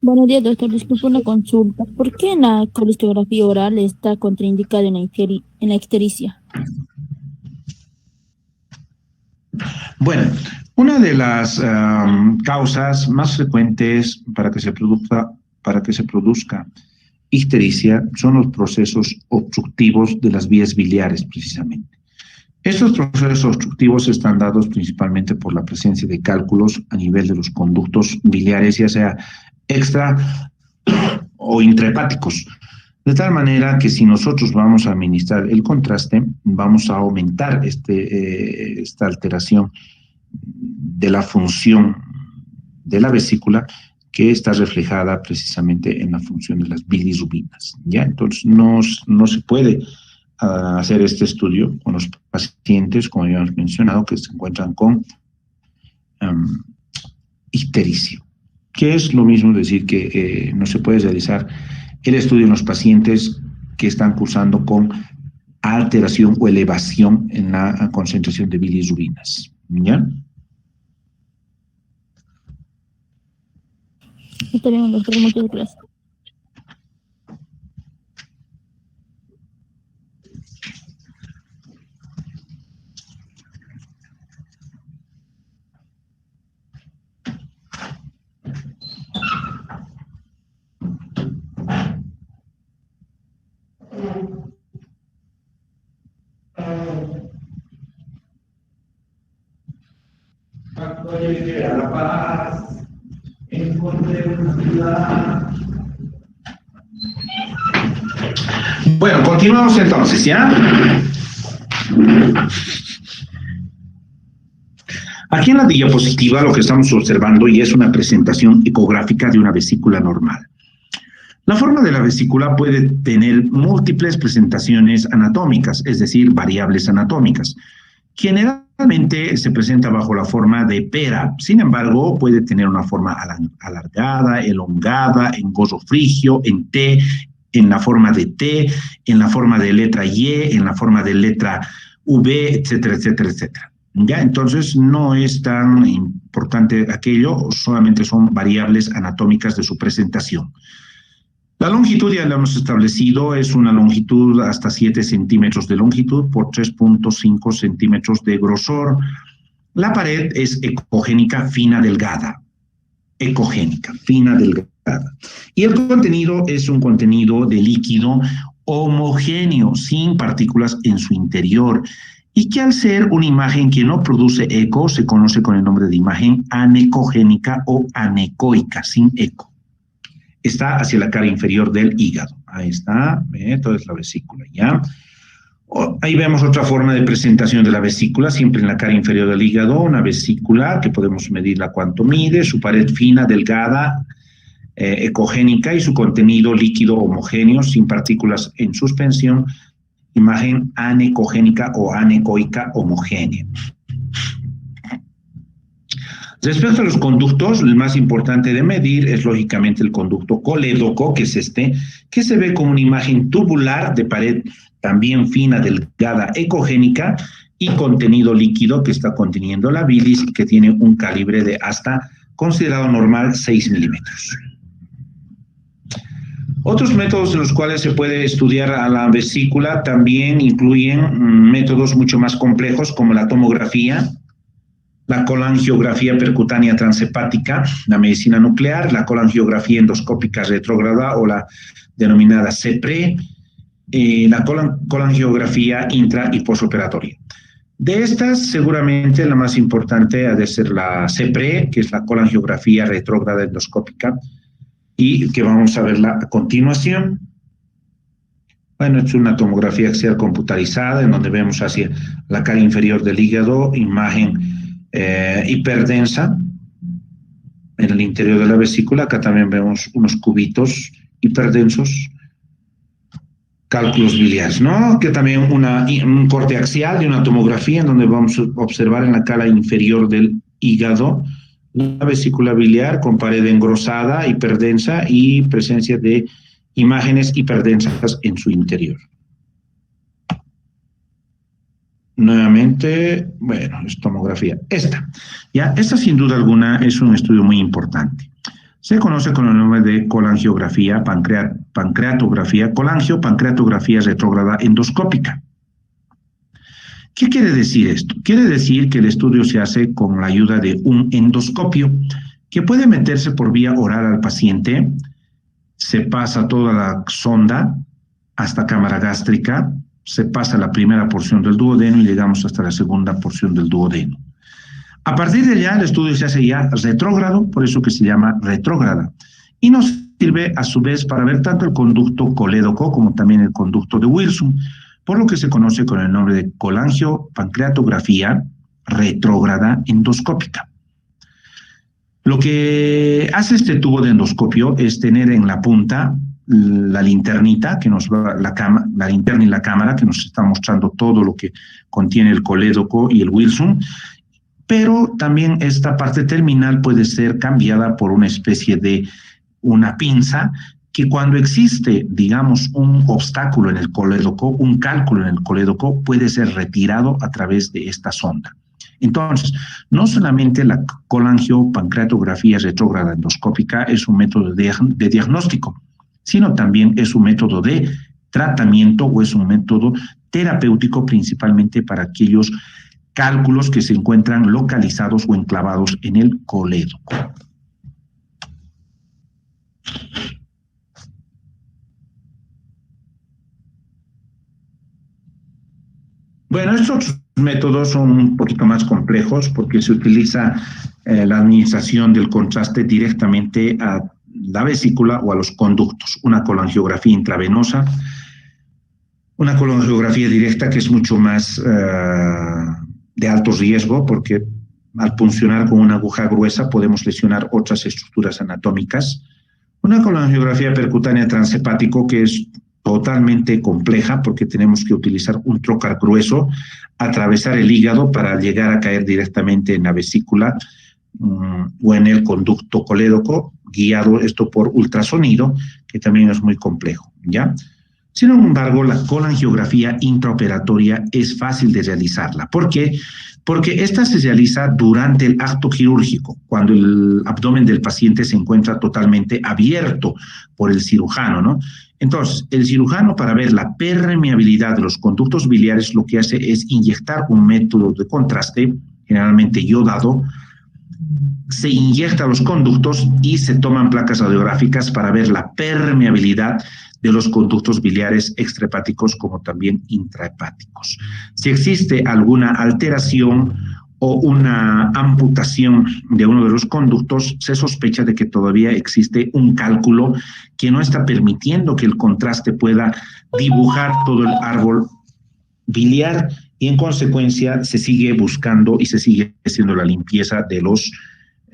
Buenos días, doctor. Disculpe una consulta. ¿Por qué en la colistografía oral está contraindicada en la ictericia? Bueno, una de las causas más frecuentes para que se produzca ictericia son los procesos obstructivos de las vías biliares, precisamente. Estos procesos obstructivos están dados principalmente por la presencia de cálculos a nivel de los conductos biliares, ya sea extra o intrahepáticos. De tal manera que si nosotros vamos a administrar el contraste, vamos a aumentar esta alteración de la función de la vesícula que está reflejada precisamente en la función de las bilirrubinas, ¿ya? Entonces, no se puede hacer este estudio con los pacientes, como ya hemos mencionado, que se encuentran con ictericia, que es lo mismo decir que no se puede realizar el estudio en los pacientes que están cursando con alteración o elevación en la concentración de bilirrubinas, ¿ya? Está bien, doctor. Muchas gracias. Cuando llegue a la paz, encontré una ciudad. Bueno, continuamos entonces, ¿ya? Aquí en la diapositiva lo que estamos observando y es una presentación ecográfica de una vesícula normal. La forma de la vesícula puede tener múltiples presentaciones anatómicas, es decir, variables anatómicas. Generalmente se presenta bajo la forma de pera, sin embargo, puede tener una forma alargada, elongada, en gozo frigio, en T, en la forma de T, en la forma de letra Y, en la forma de letra V, etcétera, etcétera, etcétera. ¿Ya? Entonces, no es tan importante aquello, solamente son variables anatómicas de su presentación. La longitud ya la hemos establecido, es una longitud hasta 7 centímetros de longitud por 3.5 centímetros de grosor. La pared es ecogénica fina delgada. Ecogénica fina delgada. Y el contenido es un contenido de líquido homogéneo, sin partículas en su interior. y que al ser una imagen que no produce eco, se conoce con el nombre de imagen anecogénica o anecoica, sin eco. Está hacia la cara inferior del hígado. Ahí está, toda es la vesícula, ¿ya? Ahí vemos otra forma de presentación de la vesícula, siempre en la cara inferior del hígado, una vesícula que podemos medirla cuánto mide, su pared fina, delgada, ecogénica y su contenido líquido homogéneo, sin partículas en suspensión, imagen anecogénica o anecoica homogénea. Respecto a los conductos, el más importante de medir es lógicamente el conducto colédoco, que es este, que se ve como una imagen tubular de pared también fina, delgada, ecogénica y contenido líquido que está conteniendo la bilis y que tiene un calibre de hasta, considerado normal, 6 milímetros. Otros métodos en los cuales se puede estudiar a la vesícula también incluyen métodos mucho más complejos como la tomografía, la colangiografía percutánea transhepática, la medicina nuclear, la colangiografía endoscópica retrógrada o la denominada CEPRE, la colangiografía intra y postoperatoria. De estas, seguramente la más importante ha de ser la CEPRE, que es la colangiografía retrógrada endoscópica, y que vamos a verla a continuación. Bueno, es una tomografía axial computarizada en donde vemos hacia la cara inferior del hígado, imagen hiperdensa en el interior de la vesícula. Acá también vemos unos cubitos hiperdensos, cálculos biliares, ¿no? Que también un corte axial de una tomografía en donde vamos a observar en la cara inferior del hígado la vesícula biliar con pared engrosada, hiperdensa y presencia de imágenes hiperdensas en su interior. Nuevamente, bueno, es tomografía. Esta sin duda alguna es un estudio muy importante. Se conoce con el nombre de colangiografía, pancreatografía, colangio-pancreatografía retrógrada endoscópica. ¿Qué quiere decir esto? Quiere decir que el estudio se hace con la ayuda de un endoscopio que puede meterse por vía oral al paciente, se pasa toda la sonda hasta cámara gástrica, se pasa la primera porción del duodeno y llegamos hasta la segunda porción del duodeno. A partir de allá, el estudio se hace ya retrógrado, por eso que se llama retrógrada, y nos sirve a su vez para ver tanto el conducto colédoco como también el conducto de Wilson, por lo que se conoce con el nombre de colangio-pancreatografía retrógrada endoscópica. Lo que hace este tubo de endoscopio es tener en la punta la linternita, que nos va la linterna y la cámara, que nos está mostrando todo lo que contiene el colédoco y el Wilson, pero también esta parte terminal puede ser cambiada por una especie de una pinza que cuando existe, digamos, un obstáculo en el colédoco, un cálculo en el colédoco, puede ser retirado a través de esta sonda. Entonces, no solamente la colangio-pancreatografía retrógrada endoscópica es un método de diagnóstico, sino también es un método de tratamiento o es un método terapéutico principalmente para aquellos cálculos que se encuentran localizados o enclavados en el colédoco. Bueno, estos métodos son un poquito más complejos porque se utiliza la administración del contraste directamente a la vesícula o a los conductos. Una colangiografía intravenosa, una colangiografía directa que es mucho más de alto riesgo porque al puncionar con una aguja gruesa podemos lesionar otras estructuras anatómicas. Una colangiografía percutánea transhepático que es totalmente compleja porque tenemos que utilizar un trocar grueso, atravesar el hígado para llegar a caer directamente en la vesícula o en el conducto colédoco, guiado esto por ultrasonido, que también es muy complejo, ¿ya? Sin embargo, la colangiografía intraoperatoria es fácil de realizarla. ¿Por qué? Porque esta se realiza durante el acto quirúrgico, cuando el abdomen del paciente se encuentra totalmente abierto por el cirujano, ¿no? Entonces, el cirujano, para ver la permeabilidad de los conductos biliares, lo que hace es inyectar un método de contraste, generalmente yodado, se inyecta a los conductos y se toman placas radiográficas para ver la permeabilidad de los conductos biliares extrahepáticos como también intrahepáticos. Si existe alguna alteración o una amputación de uno de los conductos, se sospecha de que todavía existe un cálculo que no está permitiendo que el contraste pueda dibujar todo el árbol biliar y en consecuencia se sigue buscando y se sigue haciendo la limpieza de los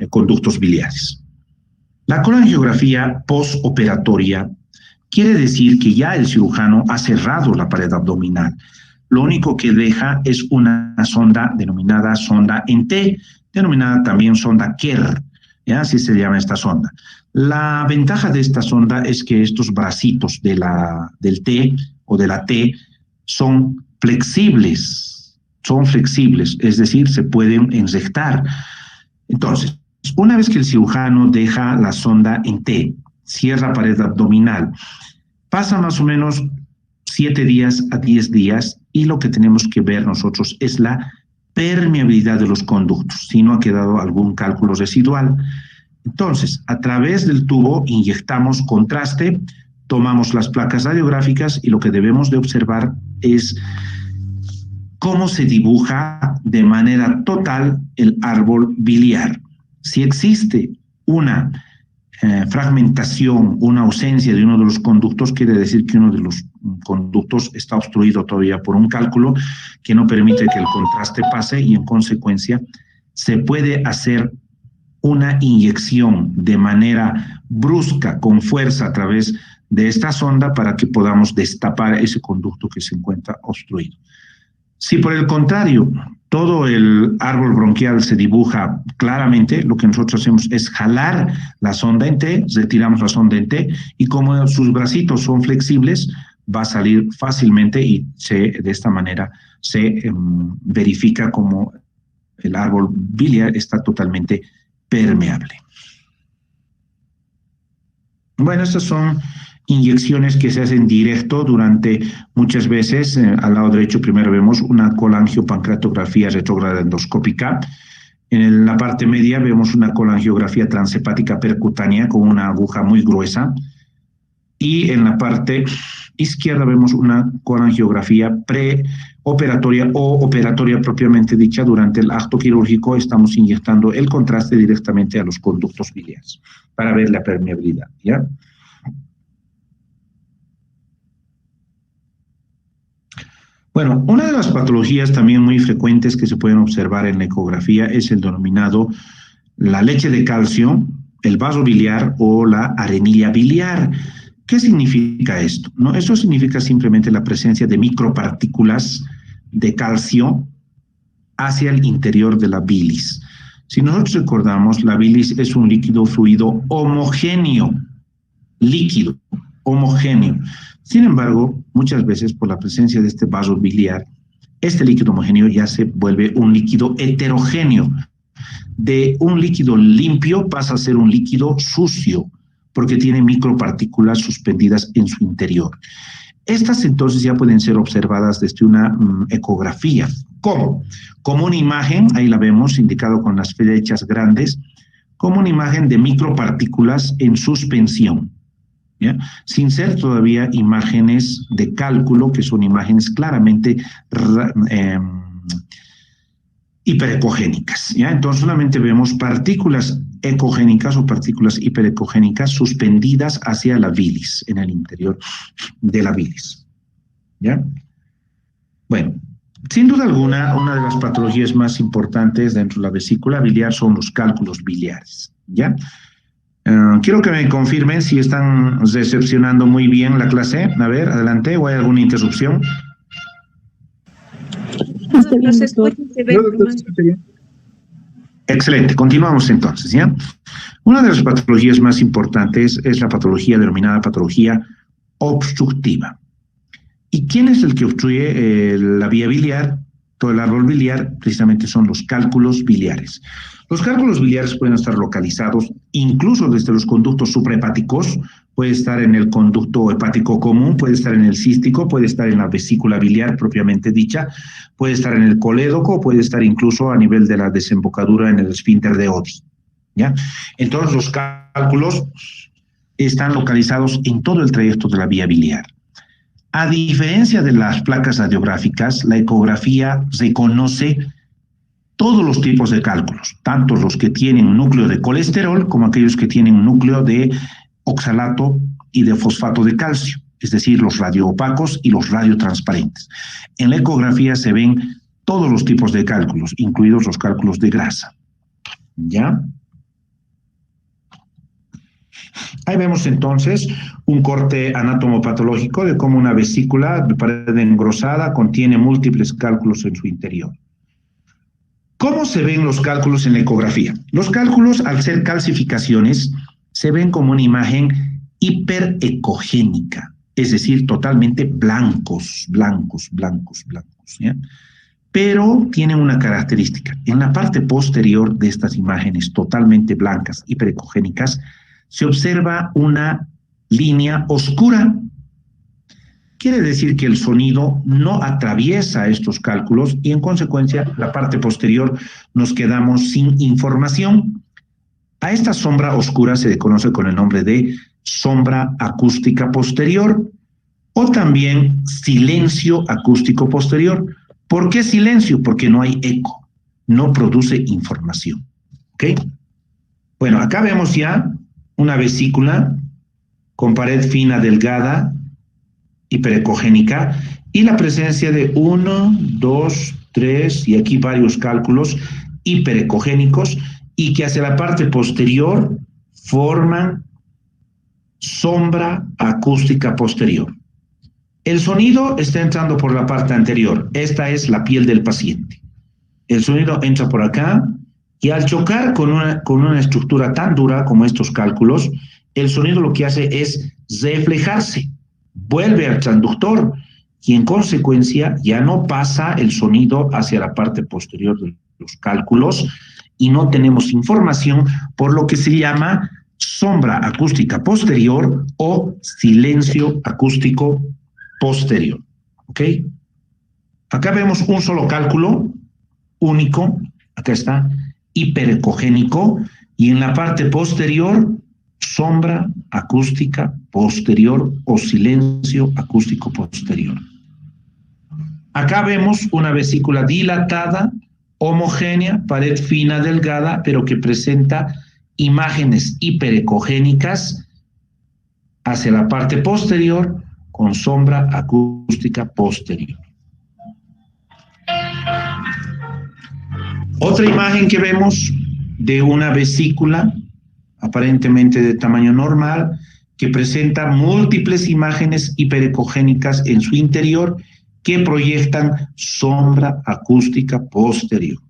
conductos biliares. La colangiografía postoperatoria quiere decir que ya el cirujano ha cerrado la pared abdominal. Lo único que deja es una sonda denominada sonda en T, denominada también sonda Kerr, ¿ya? Así se llama esta sonda. La ventaja de esta sonda es que estos bracitos del T o de la T son flexibles, es decir, se pueden inyectar. Entonces, una vez que el cirujano deja la sonda en T, cierra pared abdominal, pasa más o menos 7 días a 10 días y lo que tenemos que ver nosotros es la permeabilidad de los conductos, si no ha quedado algún cálculo residual. Entonces, a través del tubo inyectamos contraste, tomamos las placas radiográficas y lo que debemos de observar es cómo se dibuja de manera total el árbol biliar. Si existe una fragmentación, una ausencia de uno de los conductos, quiere decir que uno de los conductos está obstruido todavía por un cálculo que no permite que el contraste pase y en consecuencia se puede hacer una inyección de manera brusca, con fuerza a través de esta sonda para que podamos destapar ese conducto que se encuentra obstruido. Si por el contrario todo el árbol bronquial se dibuja claramente, lo que nosotros hacemos es jalar la sonda en T, retiramos la sonda en T y como sus bracitos son flexibles, va a salir fácilmente y de esta manera se verifica como el árbol biliar está totalmente permeable. Bueno, estas son inyecciones que se hacen directo durante muchas veces. Al lado derecho primero vemos una colangiopancreatografía retrógrada endoscópica. En la parte media vemos una colangiografía transhepática percutánea con una aguja muy gruesa. Y en la parte izquierda vemos una colangiografía preoperatoria o operatoria propiamente dicha. Durante el acto quirúrgico estamos inyectando el contraste directamente a los conductos biliares para ver la permeabilidad, ¿ya? Bueno, una de las patologías también muy frecuentes que se pueden observar en la ecografía es el denominado la leche de calcio, el vaso biliar o la arenilla biliar. ¿Qué significa esto? ¿No? Eso significa simplemente la presencia de micropartículas de calcio hacia el interior de la bilis. Si nosotros recordamos, la bilis es un líquido fluido homogéneo, líquido, homogéneo. Sin embargo, muchas veces por la presencia de este vaso biliar, este líquido homogéneo ya se vuelve un líquido heterogéneo. De un líquido limpio pasa a ser un líquido sucio, porque tiene micropartículas suspendidas en su interior. Estas entonces ya pueden ser observadas desde una ecografía. ¿Cómo? Como una imagen, ahí la vemos indicado con las flechas grandes, como una imagen de micropartículas en suspensión. ¿Ya? Sin ser todavía imágenes de cálculo, que son imágenes claramente hiperecogénicas. ¿Ya? Entonces solamente vemos partículas ecogénicas o partículas hiperecogénicas suspendidas hacia la bilis, en el interior de la bilis. ¿Ya? Bueno, sin duda alguna, una de las patologías más importantes dentro de la vesícula biliar son los cálculos biliares. ¿Ya? Quiero que me confirmen si están recepcionando muy bien la clase. A ver, adelante, ¿o hay alguna interrupción? Excelente, continuamos entonces, ¿ya? Una de las patologías más importantes es la patología denominada patología obstructiva. ¿Y quién es el que obstruye la vía biliar? Todo el árbol biliar, precisamente son los cálculos biliares. Los cálculos biliares pueden estar localizados incluso desde los conductos suprahepáticos, puede estar en el conducto hepático común, puede estar en el cístico, puede estar en la vesícula biliar propiamente dicha, puede estar en el colédoco, puede estar incluso a nivel de la desembocadura en el esfínter de Oddi, ¿ya? Entonces los cálculos están localizados en todo el trayecto de la vía biliar. A diferencia de las placas radiográficas, la ecografía reconoce todos los tipos de cálculos, tanto los que tienen un núcleo de colesterol como aquellos que tienen un núcleo de oxalato y de fosfato de calcio, es decir, los radioopacos y los radiotransparentes. En la ecografía se ven todos los tipos de cálculos, incluidos los cálculos de grasa. ¿Ya? Ahí vemos entonces un corte anatomopatológico de cómo una vesícula de pared engrosada contiene múltiples cálculos en su interior. ¿Cómo se ven los cálculos en la ecografía? Los cálculos, al ser calcificaciones, se ven como una imagen hiperecogénica, es decir, totalmente blancos, ¿ya? Pero tienen una característica. En la parte posterior de estas imágenes totalmente blancas, hiperecogénicas, se observa una línea oscura. Quiere decir que el sonido no atraviesa estos cálculos y en consecuencia la parte posterior nos quedamos sin información. A esta sombra oscura se le conoce con el nombre de sombra acústica posterior o también silencio acústico posterior. ¿Por qué silencio? Porque no hay eco, no produce información. ¿Ok? Bueno, acá vemos ya una vesícula con pared fina delgada, hiperecogénica, y la presencia de 1, 2, 3, y aquí varios cálculos hiperecogénicos, y que hacia la parte posterior forman sombra acústica posterior. El sonido está entrando por la parte anterior. Esta es la piel del paciente. El sonido entra por acá y al chocar con una estructura tan dura como estos cálculos, el sonido lo que hace es reflejarse, vuelve al transductor y en consecuencia ya no pasa el sonido hacia la parte posterior de los cálculos y no tenemos información, por lo que se llama sombra acústica posterior o silencio acústico posterior. ¿Ok? Acá vemos un solo cálculo único, acá está, hiperecogénico, y en la parte posterior, sombra acústica posterior o silencio acústico posterior. Acá vemos una vesícula dilatada, homogénea, pared fina, delgada, pero que presenta imágenes hiperecogénicas hacia la parte posterior con sombra acústica posterior. Otra imagen que vemos de una vesícula aparentemente de tamaño normal que presenta múltiples imágenes hiperecogénicas en su interior que proyectan sombra acústica posterior.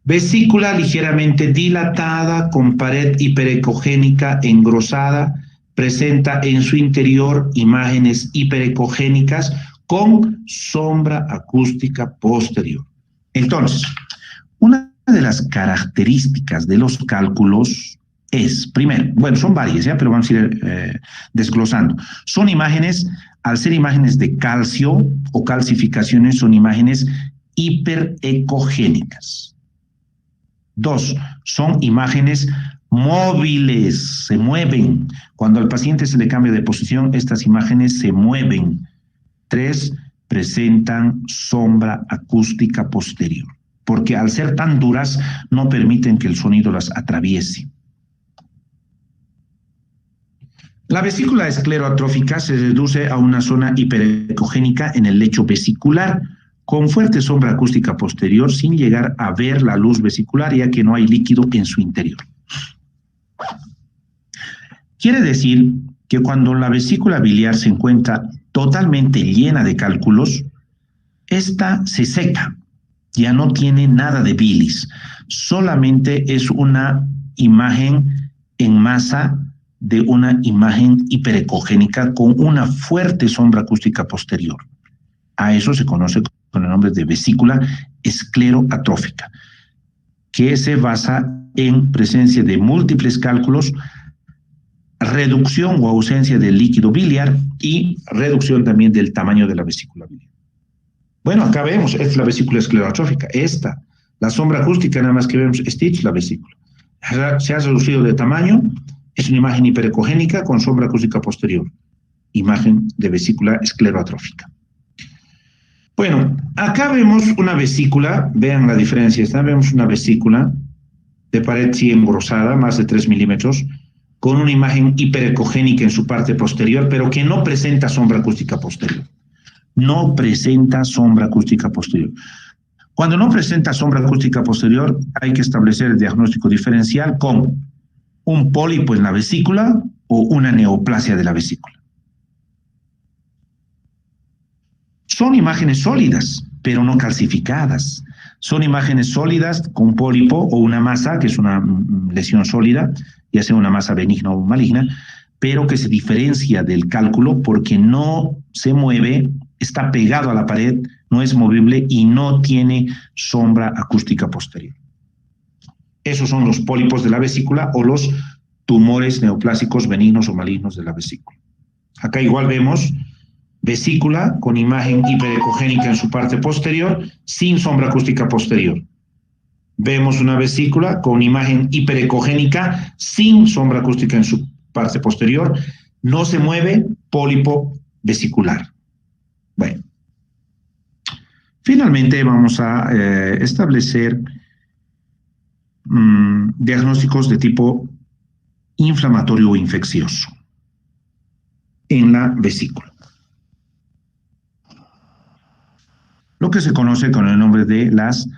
Vesícula ligeramente dilatada con pared hiperecogénica engrosada presenta en su interior imágenes hiperecogénicas con sombra acústica posterior. Entonces, una de las características de los cálculos es, primero, bueno, son varias, ¿ya? Pero vamos a ir desglosando. Son imágenes, al ser imágenes de calcio o calcificaciones, son imágenes hiperecogénicas. 2, son imágenes móviles, se mueven. Cuando al paciente se le cambia de posición, estas imágenes se mueven. 3, presentan sombra acústica posterior, porque al ser tan duras no permiten que el sonido las atraviese. La vesícula escleroatrófica se reduce a una zona hiperecogénica en el lecho vesicular, con fuerte sombra acústica posterior, sin llegar a ver la luz vesicular, ya que no hay líquido en su interior. Quiere decir que cuando la vesícula biliar se encuentra totalmente llena de cálculos, esta se seca, ya no tiene nada de bilis, solamente es una imagen en masa de una imagen hiperecogénica con una fuerte sombra acústica posterior. A eso se conoce con el nombre de vesícula escleroatrófica, que se basa en presencia de múltiples cálculos reducción o ausencia del líquido biliar y reducción también del tamaño de la vesícula biliar. Bueno, acá vemos, esta es la vesícula esclerotrófica, la sombra acústica, nada más que vemos, esta es la vesícula. Se ha reducido de tamaño, es una imagen hiperecogénica con sombra acústica posterior, imagen de vesícula esclerotrófica. Bueno, acá vemos una vesícula, vean la diferencia, vemos una vesícula de pared sí engrosada, más de 3 milímetros, con una imagen hiperecogénica en su parte posterior, pero que no presenta sombra acústica posterior. No presenta sombra acústica posterior. Cuando no presenta sombra acústica posterior, hay que establecer el diagnóstico diferencial con un pólipo en la vesícula o una neoplasia de la vesícula. Son imágenes sólidas, pero no calcificadas. Son imágenes sólidas con pólipo o una masa, que es una lesión sólida, ya sea una masa benigna o maligna, pero que se diferencia del cálculo porque no se mueve, está pegado a la pared, no es movible y no tiene sombra acústica posterior. Esos son los pólipos de la vesícula o los tumores neoplásicos benignos o malignos de la vesícula. Acá igual vemos vesícula con imagen hiperecogénica en su parte posterior, sin sombra acústica posterior. Vemos una vesícula con imagen hiperecogénica, sin sombra acústica en su parte posterior, no se mueve, pólipo vesicular. Bueno. Finalmente vamos a establecer diagnósticos de tipo inflamatorio o infeccioso en la vesícula. Lo que se conoce con el nombre de las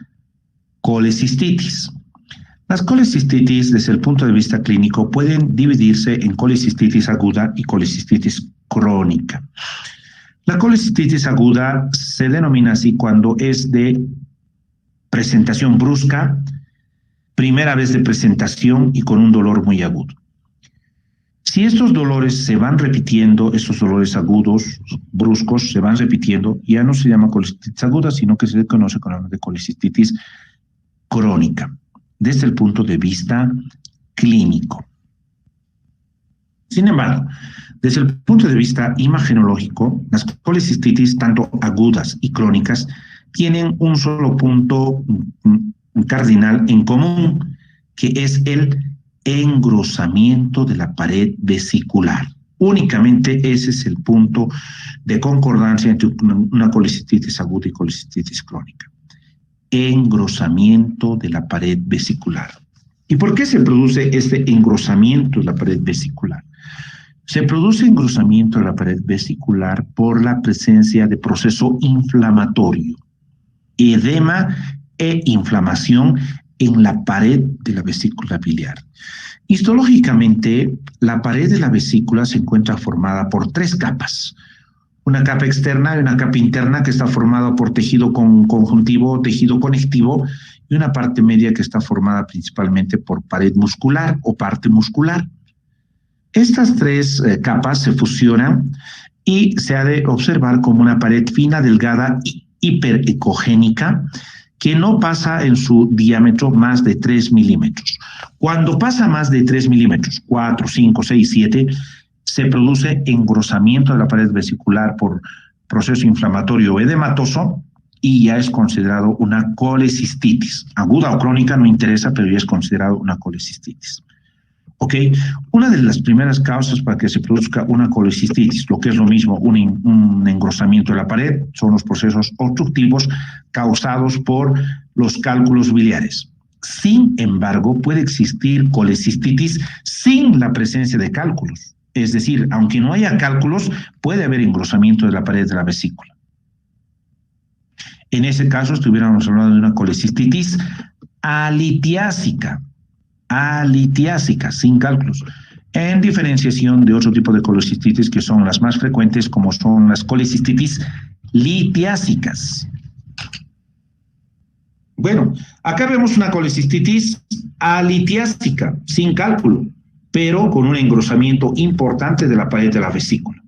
colecistitis. Las colecistitis, desde el punto de vista clínico, pueden dividirse en colecistitis aguda y colecistitis crónica. La colecistitis aguda se denomina así cuando es de presentación brusca, primera vez de presentación y con un dolor muy agudo. Si estos dolores se van repitiendo, estos dolores agudos, bruscos, se van repitiendo, ya no se llama colecistitis aguda, sino que se conoce con el nombre de colecistitis crónica, desde el punto de vista clínico. Sin embargo, desde el punto de vista imagenológico, las colecistitis, tanto agudas y crónicas, tienen un solo punto cardinal en común, que es el engrosamiento de la pared vesicular. Únicamente ese es el punto de concordancia entre una colecistitis aguda y colecistitis crónica. Engrosamiento de la pared vesicular. ¿Y por qué se produce este engrosamiento de la pared vesicular? Se produce engrosamiento de la pared vesicular por la presencia de proceso inflamatorio, edema e inflamación en la pared de la vesícula biliar. Histológicamente, la pared de la vesícula se encuentra formada por 3 capas. Una capa externa y una capa interna que está formada por tejido conjuntivo o tejido conectivo y una parte media que está formada principalmente por pared muscular o parte muscular. Estas 3 capas se fusionan y se ha de observar como una pared fina, delgada y hiperecogénica que no pasa en su diámetro más de 3 milímetros. Cuando pasa más de 3 milímetros, 4, 5, 6, 7, se produce engrosamiento de la pared vesicular por proceso inflamatorio o edematoso y ya es considerado una colecistitis. Aguda o crónica no interesa, pero ya es considerado una colecistitis. ¿Ok? Una de las primeras causas para que se produzca una colecistitis, lo que es lo mismo un engrosamiento de la pared, son los procesos obstructivos causados por los cálculos biliares. Sin embargo, puede existir colecistitis sin la presencia de cálculos. Es decir, aunque no haya cálculos, puede haber engrosamiento de la pared de la vesícula. En ese caso, estuviéramos hablando de una colecistitis alitiásica, sin cálculos, en diferenciación de otro tipo de colecistitis que son las más frecuentes, como son las colecistitis litiásicas. Bueno, acá vemos una colecistitis alitiásica, sin cálculo, pero con un engrosamiento importante de la pared de la vesícula,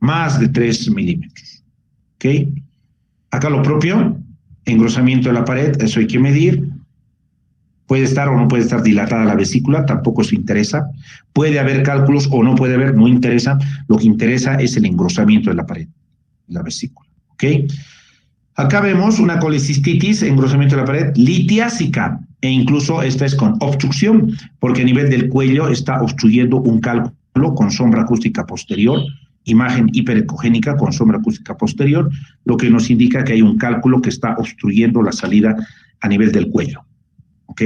más de 3 milímetros. ¿Ok? Acá lo propio, engrosamiento de la pared, eso hay que medir. Puede estar o no puede estar dilatada la vesícula, tampoco se interesa. Puede haber cálculos o no puede haber, no interesa. Lo que interesa es el engrosamiento de la pared, la vesícula. ¿Ok? Acá vemos una colecistitis, engrosamiento de la pared litiásica, e incluso esta es con obstrucción, porque a nivel del cuello está obstruyendo un cálculo con sombra acústica posterior, imagen hiperecogénica con sombra acústica posterior, lo que nos indica que hay un cálculo que está obstruyendo la salida a nivel del cuello. ¿Ok?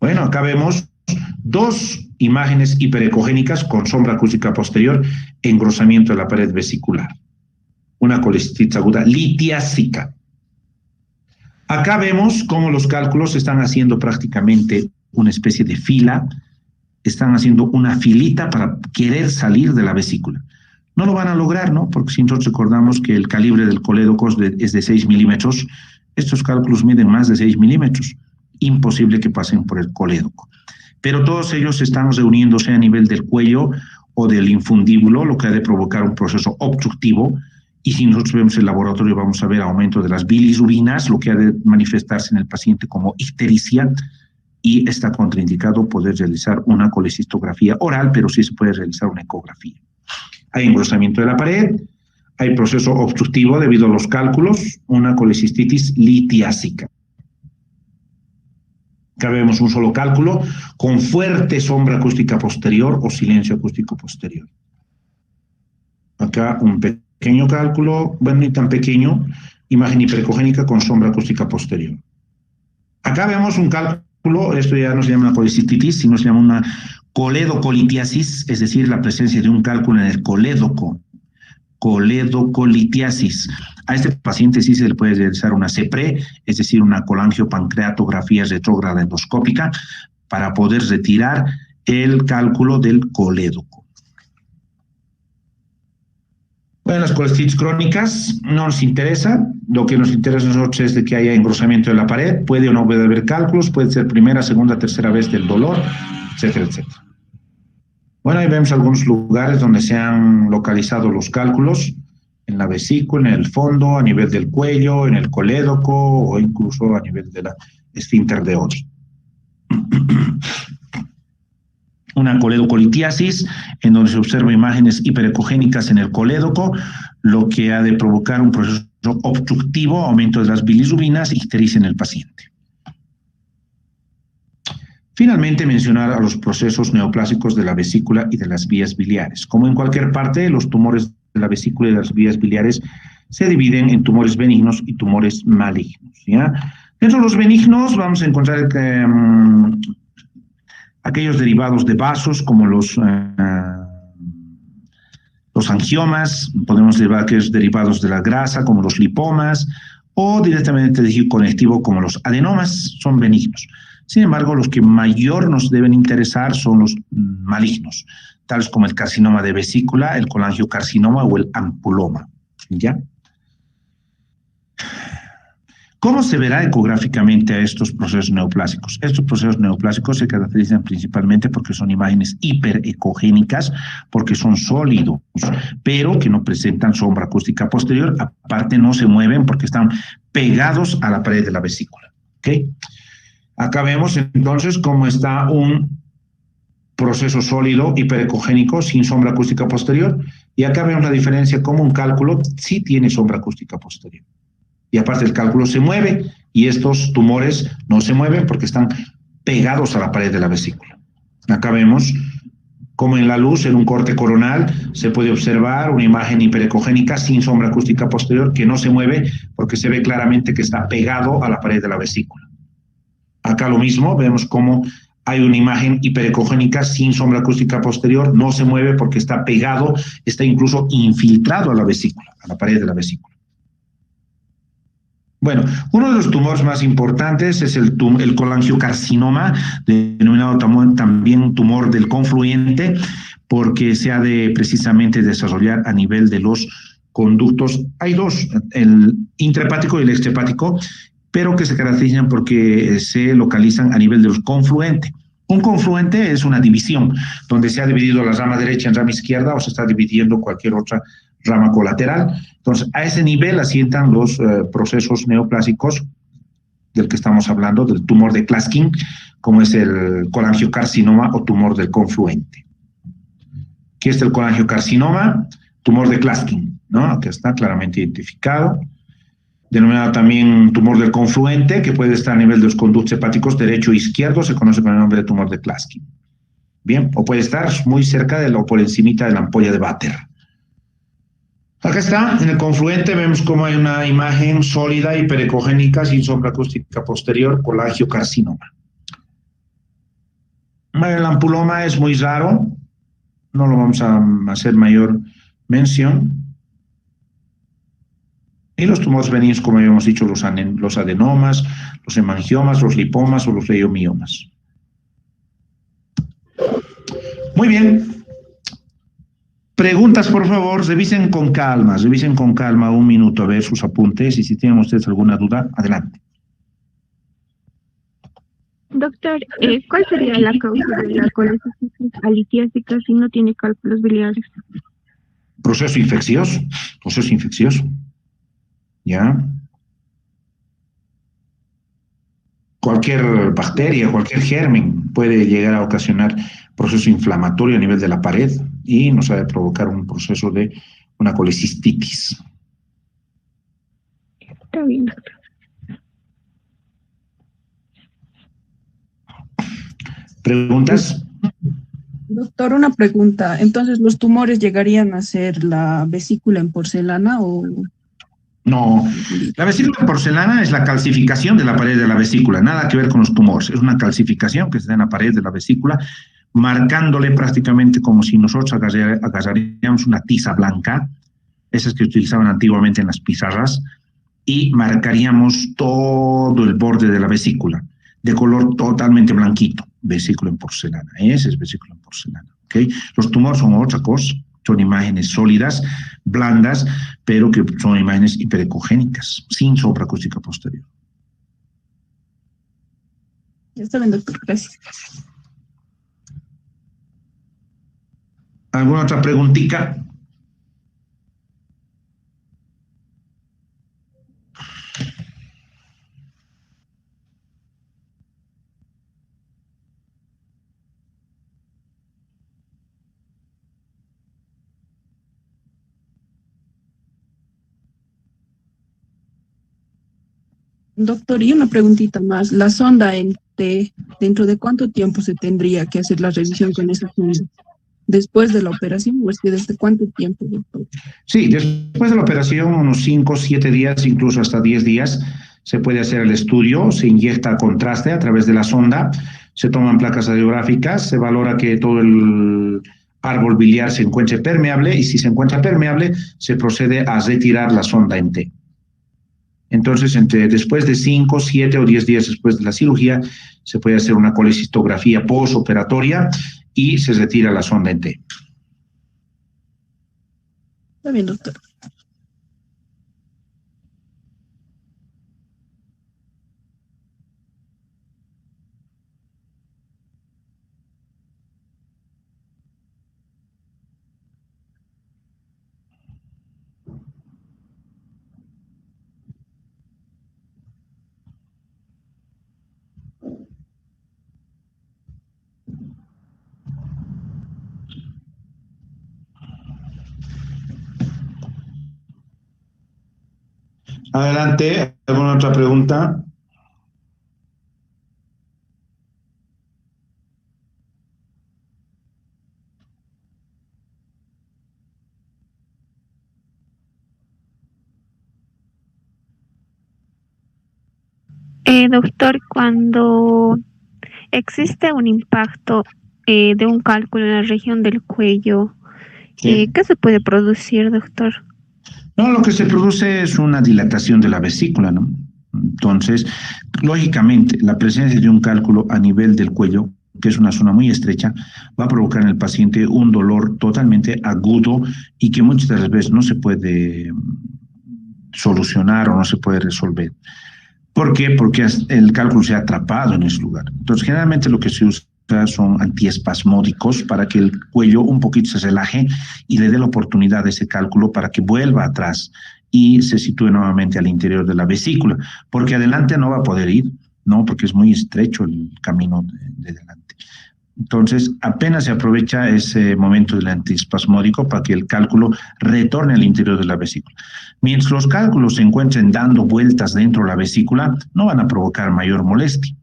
Bueno, acá vemos dos imágenes hiperecogénicas con sombra acústica posterior, engrosamiento de la pared vesicular. Una colecistitis aguda litiásica. Acá vemos cómo los cálculos están haciendo prácticamente una especie de fila, están haciendo una filita para querer salir de la vesícula. No lo van a lograr, ¿no? Porque si nosotros recordamos que el calibre del colédoco es de 6 milímetros, estos cálculos miden más de 6 milímetros. Imposible que pasen por el colédoco. Pero todos ellos están reuniéndose a nivel del cuello o del infundíbulo, lo que ha de provocar un proceso obstructivo. Y si nosotros vemos el laboratorio, vamos a ver aumento de las bilirrubinas, lo que ha de manifestarse en el paciente como ictericia, y está contraindicado poder realizar una colecistografía oral, pero sí se puede realizar una ecografía. Hay engrosamiento de la pared, hay proceso obstructivo debido a los cálculos, una colecistitis litiásica. Acá vemos un solo cálculo con fuerte sombra acústica posterior o silencio acústico posterior. Acá un pequeño cálculo, bueno, ni tan pequeño, imagen hiperecogénica con sombra acústica posterior. Acá vemos un cálculo, esto ya no se llama una colecistitis, sino se llama una coledocolitiasis, es decir, la presencia de un cálculo en el colédoco. Coledocolitiasis. A este paciente sí se le puede realizar una CEPRE, es decir, una colangiopancreatografía retrógrada endoscópica, para poder retirar el cálculo del colédoco. Bueno, las colecistitis crónicas no nos interesa. Lo que nos interesa a nosotros es de que haya engrosamiento de la pared. Puede o no puede haber cálculos, puede ser primera, segunda, tercera vez del dolor, etcétera, etcétera. Bueno, ahí vemos algunos lugares donde se han localizado los cálculos, en la vesícula, en el fondo, a nivel del cuello, en el colédoco o incluso a nivel de la esfínter de Oddi. Una coledocolitiasis, en donde se observan imágenes hiperecogénicas en el colédoco, lo que ha de provocar un proceso obstructivo, aumento de las bilirrubinas, ictericia en el paciente. Finalmente, mencionar a los procesos neoplásicos de la vesícula y de las vías biliares. Como en cualquier parte, los tumores de la vesícula y de las vías biliares se dividen en tumores benignos y tumores malignos, ¿ya? Dentro de los benignos vamos a encontrar aquellos derivados de vasos, como los angiomas, podemos derivar aquellos derivados de la grasa, como los lipomas, o directamente de tejido conectivo, como los adenomas, son benignos. Sin embargo, los que mayor nos deben interesar son los malignos, tales como el carcinoma de vesícula, el colangiocarcinoma o el ampuloma, ¿ya? ¿Cómo se verá ecográficamente a estos procesos neoplásicos? Estos procesos neoplásicos se caracterizan principalmente porque son imágenes hiperecogénicas, porque son sólidos, pero que no presentan sombra acústica posterior, aparte no se mueven porque están pegados a la pared de la vesícula, ¿ok? Acá vemos entonces cómo está un proceso sólido hiperecogénico sin sombra acústica posterior, y acá vemos la diferencia como un cálculo sí tiene sombra acústica posterior. Y aparte el cálculo se mueve y estos tumores no se mueven porque están pegados a la pared de la vesícula. Acá vemos como en la luz, en un corte coronal, se puede observar una imagen hiperecogénica sin sombra acústica posterior que no se mueve porque se ve claramente que está pegado a la pared de la vesícula. Acá lo mismo, vemos cómo hay una imagen hiperecogénica sin sombra acústica posterior, no se mueve porque está pegado, está incluso infiltrado a la vesícula, a la pared de la vesícula. Bueno, uno de los tumores más importantes es el colangiocarcinoma, denominado también tumor del confluente, porque se ha de precisamente desarrollar a nivel de los conductos. Hay dos, el intrahepático y el extrahepático, pero que se caracterizan porque se localizan a nivel de los confluentes. Un confluente es una división, donde se ha dividido la rama derecha en rama izquierda o se está dividiendo cualquier otra rama colateral. Entonces, a ese nivel asientan los procesos neoplásicos del que estamos hablando, del tumor de Klatskin, como es el colangiocarcinoma o tumor del confluente. Aquí está el colangiocarcinoma, tumor de Klatskin, ¿no? Que está claramente identificado. Denominado también tumor del confluente, que puede estar a nivel de los conductos hepáticos derecho e izquierdo, se conoce con el nombre de tumor de Klatskin. Bien, o puede estar muy cerca de o por encimita de la ampolla de Vater. Acá está, en el confluente vemos como hay una imagen sólida y hiperecogénica sin sombra acústica posterior, colangiocarcinoma. El ampuloma es muy raro, no lo vamos a hacer mayor mención. Y los tumores benignos, como habíamos dicho, los adenomas, los hemangiomas, los lipomas o los leiomiomas. Muy bien. Preguntas, por favor, revisen con calma, un minuto a ver sus apuntes y si tienen ustedes alguna duda, adelante. Doctor, ¿cuál sería la causa de la colecistitis alitiásica si no tiene cálculos biliares? Proceso infeccioso. ¿Ya? Cualquier bacteria, cualquier germen puede llegar a ocasionar proceso inflamatorio a nivel de la pared y nos ha de provocar un proceso de una colecistitis. Está bien, doctor. ¿Preguntas? Doctor, una pregunta. Entonces, ¿los tumores llegarían a ser la vesícula en porcelana o...? No, la vesícula en porcelana es la calcificación de la pared de la vesícula, nada que ver con los tumores, es una calcificación que se da en la pared de la vesícula, marcándole prácticamente como si nosotros agarraríamos una tiza blanca, esas que utilizaban antiguamente en las pizarras, y marcaríamos todo el borde de la vesícula, de color totalmente blanquito, vesícula en porcelana, ese es vesícula en porcelana, ¿ok? Los tumores son otra cosa. Son imágenes sólidas, blandas, pero que son imágenes hiperecogénicas, sin sombra acústica posterior. Ya está bien, doctor. Gracias. ¿Alguna otra preguntita? Doctor, y una preguntita más. La sonda en T, ¿dentro de cuánto tiempo se tendría que hacer la revisión con esa sonda? ¿Después de la operación o es que desde cuánto tiempo, doctor? Sí, después de la operación, unos 5, 7 días, incluso hasta 10 días, se puede hacer el estudio, se inyecta contraste a través de la sonda, se toman placas radiográficas, se valora que todo el árbol biliar se encuentre permeable y si se encuentra permeable, se procede a retirar la sonda en T. Entonces, después de 5, 7 o 10 días después de la cirugía, se puede hacer una colecistografía postoperatoria y se retira la sonda en T. Está bien, doctor. Adelante, ¿alguna otra pregunta? Doctor, cuando existe un impacto de un cálculo en la región del cuello, Sí. ¿qué se puede producir, doctor? No, lo que se produce es una dilatación de la vesícula, ¿no? Entonces, lógicamente, la presencia de un cálculo a nivel del cuello, que es una zona muy estrecha, va a provocar en el paciente un dolor totalmente agudo y que muchas de las veces no se puede solucionar o no se puede resolver. ¿Por qué? Porque el cálculo se ha atrapado en ese lugar. Entonces, generalmente lo que se usa son antiespasmódicos para que el cuello un poquito se relaje y le dé la oportunidad a ese cálculo para que vuelva atrás y se sitúe nuevamente al interior de la vesícula, porque adelante no va a poder ir, ¿no? Porque es muy estrecho el camino de delante. Entonces, apenas se aprovecha ese momento del antiespasmódico para que el cálculo retorne al interior de la vesícula. Mientras los cálculos se encuentren dando vueltas dentro de la vesícula, no van a provocar mayor molestia.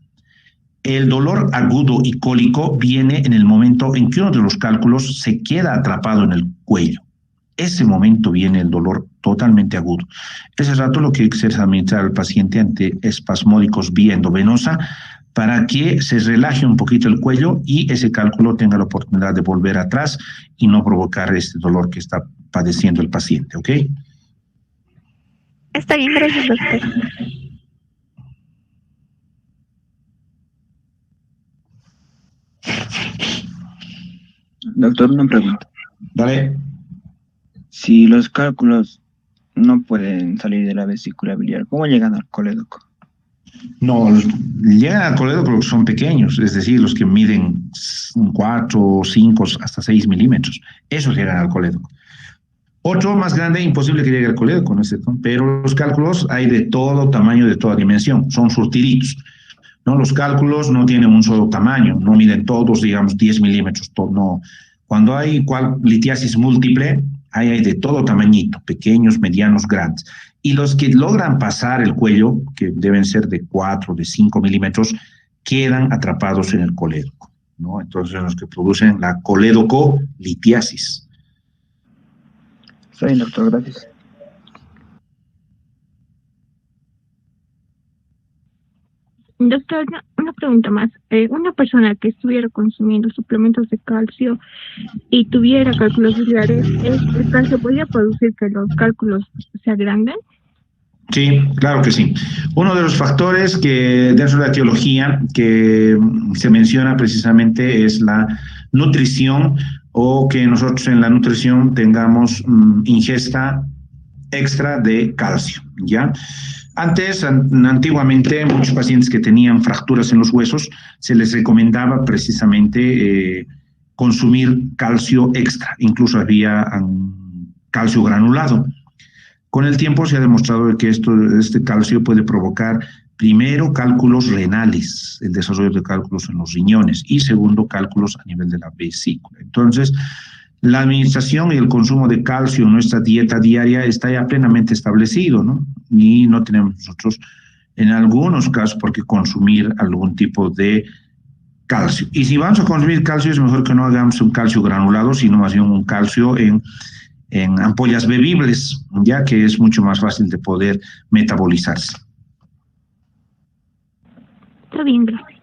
El dolor agudo y cólico viene en el momento en que uno de los cálculos se queda atrapado en el cuello. Ese momento viene el dolor totalmente agudo. Ese rato lo que hay que hacer es administrar al paciente antiespasmódicos vía endovenosa para que se relaje un poquito el cuello y ese cálculo tenga la oportunidad de volver atrás y no provocar este dolor que está padeciendo el paciente, ¿ok? Está bien, gracias, doctor. Doctor, una pregunta. Dale. Si los cálculos no pueden salir de la vesícula biliar, ¿cómo llegan al colédoco? No, llegan al colédoco los que son pequeños, es decir, los que miden 4, 5, hasta 6 milímetros. Esos llegan al colédoco. Otro más grande, imposible que llegue al colédoco, ¿no es cierto? Pero los cálculos hay de todo tamaño, de toda dimensión, son surtiditos, ¿no? Los cálculos no tienen un solo tamaño, no miden todos, digamos, 10 milímetros, no. Cuando hay litiasis múltiple, hay de todo tamañito, pequeños, medianos, grandes. Y los que logran pasar el cuello, que deben ser de 4, de 5 milímetros, quedan atrapados en el colédoco, ¿no? Entonces, los que producen la colédoco-litiasis. Está bien, doctor, gracias. Doctor, una pregunta más. Una persona que estuviera consumiendo suplementos de calcio y tuviera cálculos biliares, ¿el calcio podría producir que los cálculos se agranden? Sí, claro que sí. Uno de los factores que dentro de la etiología que se menciona precisamente es la nutrición, o que nosotros en la nutrición tengamos ingesta extra de calcio, ¿ya? Antiguamente, muchos pacientes que tenían fracturas en los huesos, se les recomendaba precisamente consumir calcio extra, incluso había calcio granulado. Con el tiempo se ha demostrado que este calcio puede provocar, primero, cálculos renales, el desarrollo de cálculos en los riñones, y segundo, cálculos a nivel de la vesícula. Entonces, la administración y el consumo de calcio en nuestra dieta diaria está ya plenamente establecido, ¿no? Y no tenemos nosotros, en algunos casos, por qué consumir algún tipo de calcio. Y si vamos a consumir calcio, es mejor que no hagamos un calcio granulado, sino más bien un calcio en ampollas bebibles, ya que es mucho más fácil de poder metabolizarse. Está bien, gracias.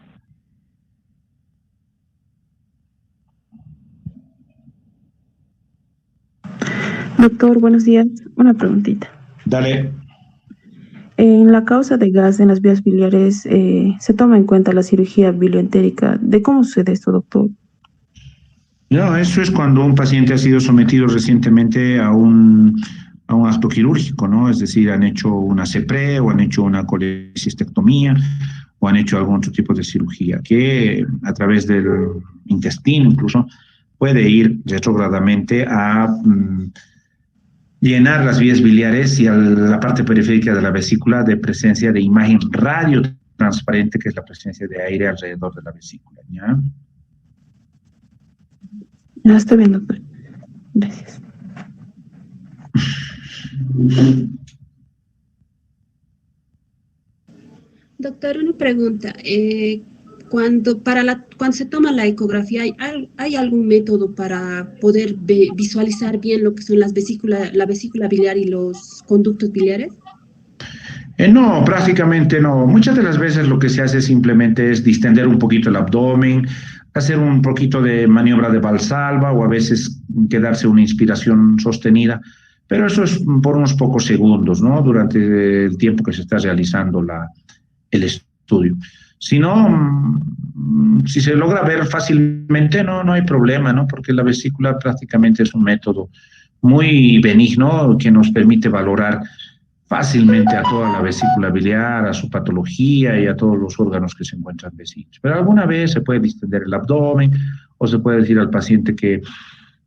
Doctor, buenos días. Una preguntita. Dale. En la causa de gas en las vías biliares, ¿se toma en cuenta la cirugía bilioentérica? ¿De cómo sucede esto, doctor? No, eso es cuando un paciente ha sido sometido recientemente a un acto quirúrgico, ¿no? Es decir, han hecho una CEPRE o han hecho una colecistectomía o han hecho algún otro tipo de cirugía que a través del intestino incluso puede ir retrogradamente a llenar las vías biliares y a la parte periférica de la vesícula de presencia de imagen radiotransparente, que es la presencia de aire alrededor de la vesícula, ¿ya? Ya está bien, doctor. Gracias. Doctor, una pregunta. Cuando se toma la ecografía, ¿hay algún método para poder visualizar bien lo que son la vesícula biliar y los conductos biliares? No, prácticamente no. Muchas de las veces lo que se hace simplemente es distender un poquito el abdomen, hacer un poquito de maniobra de Valsalva o a veces quedarse una inspiración sostenida, pero eso es por unos pocos segundos, ¿no? Durante el tiempo que se está realizando el estudio. Si no, si se logra ver fácilmente, no hay problema, ¿no? Porque la vesícula prácticamente es un método muy benigno que nos permite valorar fácilmente a toda la vesícula biliar, a su patología y a todos los órganos que se encuentran vecinos. Pero alguna vez se puede distender el abdomen o se puede decir al paciente que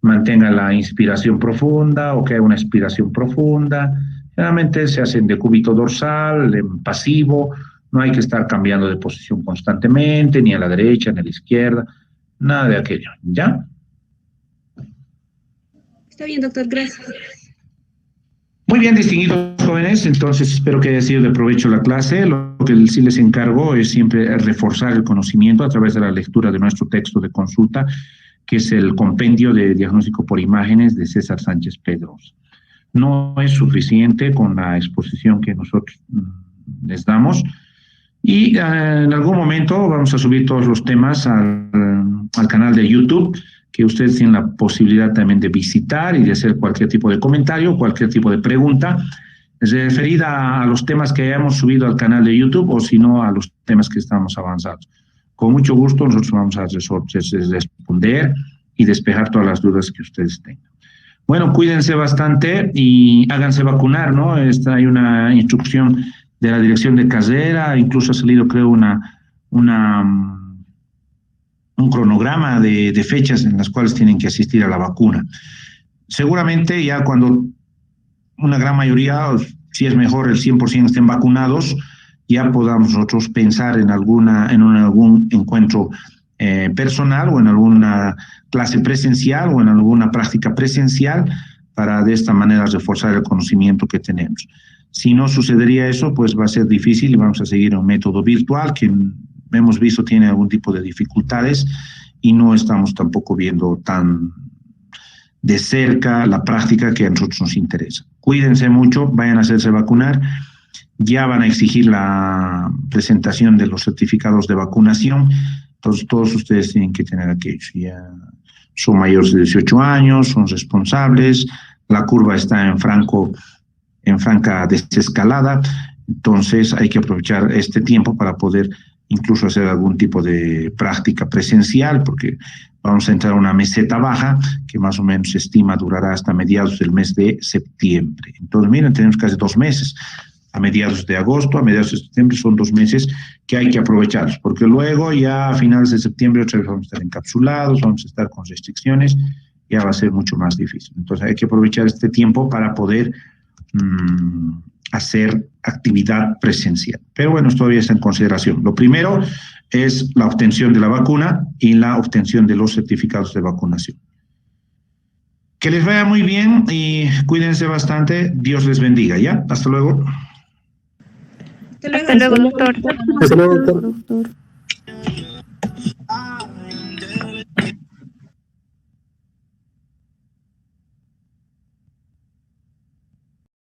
mantenga la inspiración profunda o que haga una expiración profunda. Generalmente se hacen de cúbito dorsal, en pasivo, no hay que estar cambiando de posición constantemente, ni a la derecha, ni a la izquierda, nada de aquello, ¿ya? Está bien, doctor, gracias. Muy bien, distinguidos jóvenes, entonces espero que haya sido de provecho la clase. Lo que sí les encargo es siempre reforzar el conocimiento a través de la lectura de nuestro texto de consulta, que es el compendio de diagnóstico por imágenes de César Sánchez Pedrosa. No es suficiente con la exposición que nosotros les damos y en algún momento vamos a subir todos los temas al canal de YouTube, que ustedes tienen la posibilidad también de visitar y de hacer cualquier tipo de comentario, cualquier tipo de pregunta referida a los temas que hayamos subido al canal de YouTube o si no a los temas que estamos avanzados. Con mucho gusto nosotros vamos a responder y despejar todas las dudas que ustedes tengan. Bueno, cuídense bastante y háganse vacunar, ¿no? Hay una instrucción de la dirección de carrera, incluso ha salido, creo, un cronograma de fechas en las cuales tienen que asistir a la vacuna. Seguramente ya cuando una gran mayoría, si es mejor el 100% estén vacunados, ya podamos nosotros pensar en algún encuentro personal o en alguna clase presencial o en alguna práctica presencial para de esta manera reforzar el conocimiento que tenemos. Si no sucedería eso, pues va a ser difícil y vamos a seguir un método virtual que hemos visto tiene algún tipo de dificultades y no estamos tampoco viendo tan de cerca la práctica que a nosotros nos interesa. Cuídense mucho, vayan a hacerse vacunar. Ya van a exigir la presentación de los certificados de vacunación. Entonces, todos ustedes tienen que tener aquello. Ya son mayores de 18 años, son responsables, la curva está en franca desescalada. Entonces, hay que aprovechar este tiempo para poder incluso hacer algún tipo de práctica presencial, porque vamos a entrar a una meseta baja que más o menos se estima durará hasta mediados del mes de septiembre. Entonces, miren, tenemos casi 2 meses. A mediados de agosto, a mediados de septiembre, son 2 meses que hay que aprovecharlos, porque luego ya a finales de septiembre otra vez vamos a estar encapsulados, vamos a estar con restricciones, ya va a ser mucho más difícil. Entonces hay que aprovechar este tiempo para poder hacer actividad presencial. Pero bueno, todavía está en consideración. Lo primero es la obtención de la vacuna y la obtención de los certificados de vacunación. Que les vaya muy bien y cuídense bastante. Dios les bendiga, ¿ya? Hasta luego. Hasta luego, doctor. Hasta luego, doctor.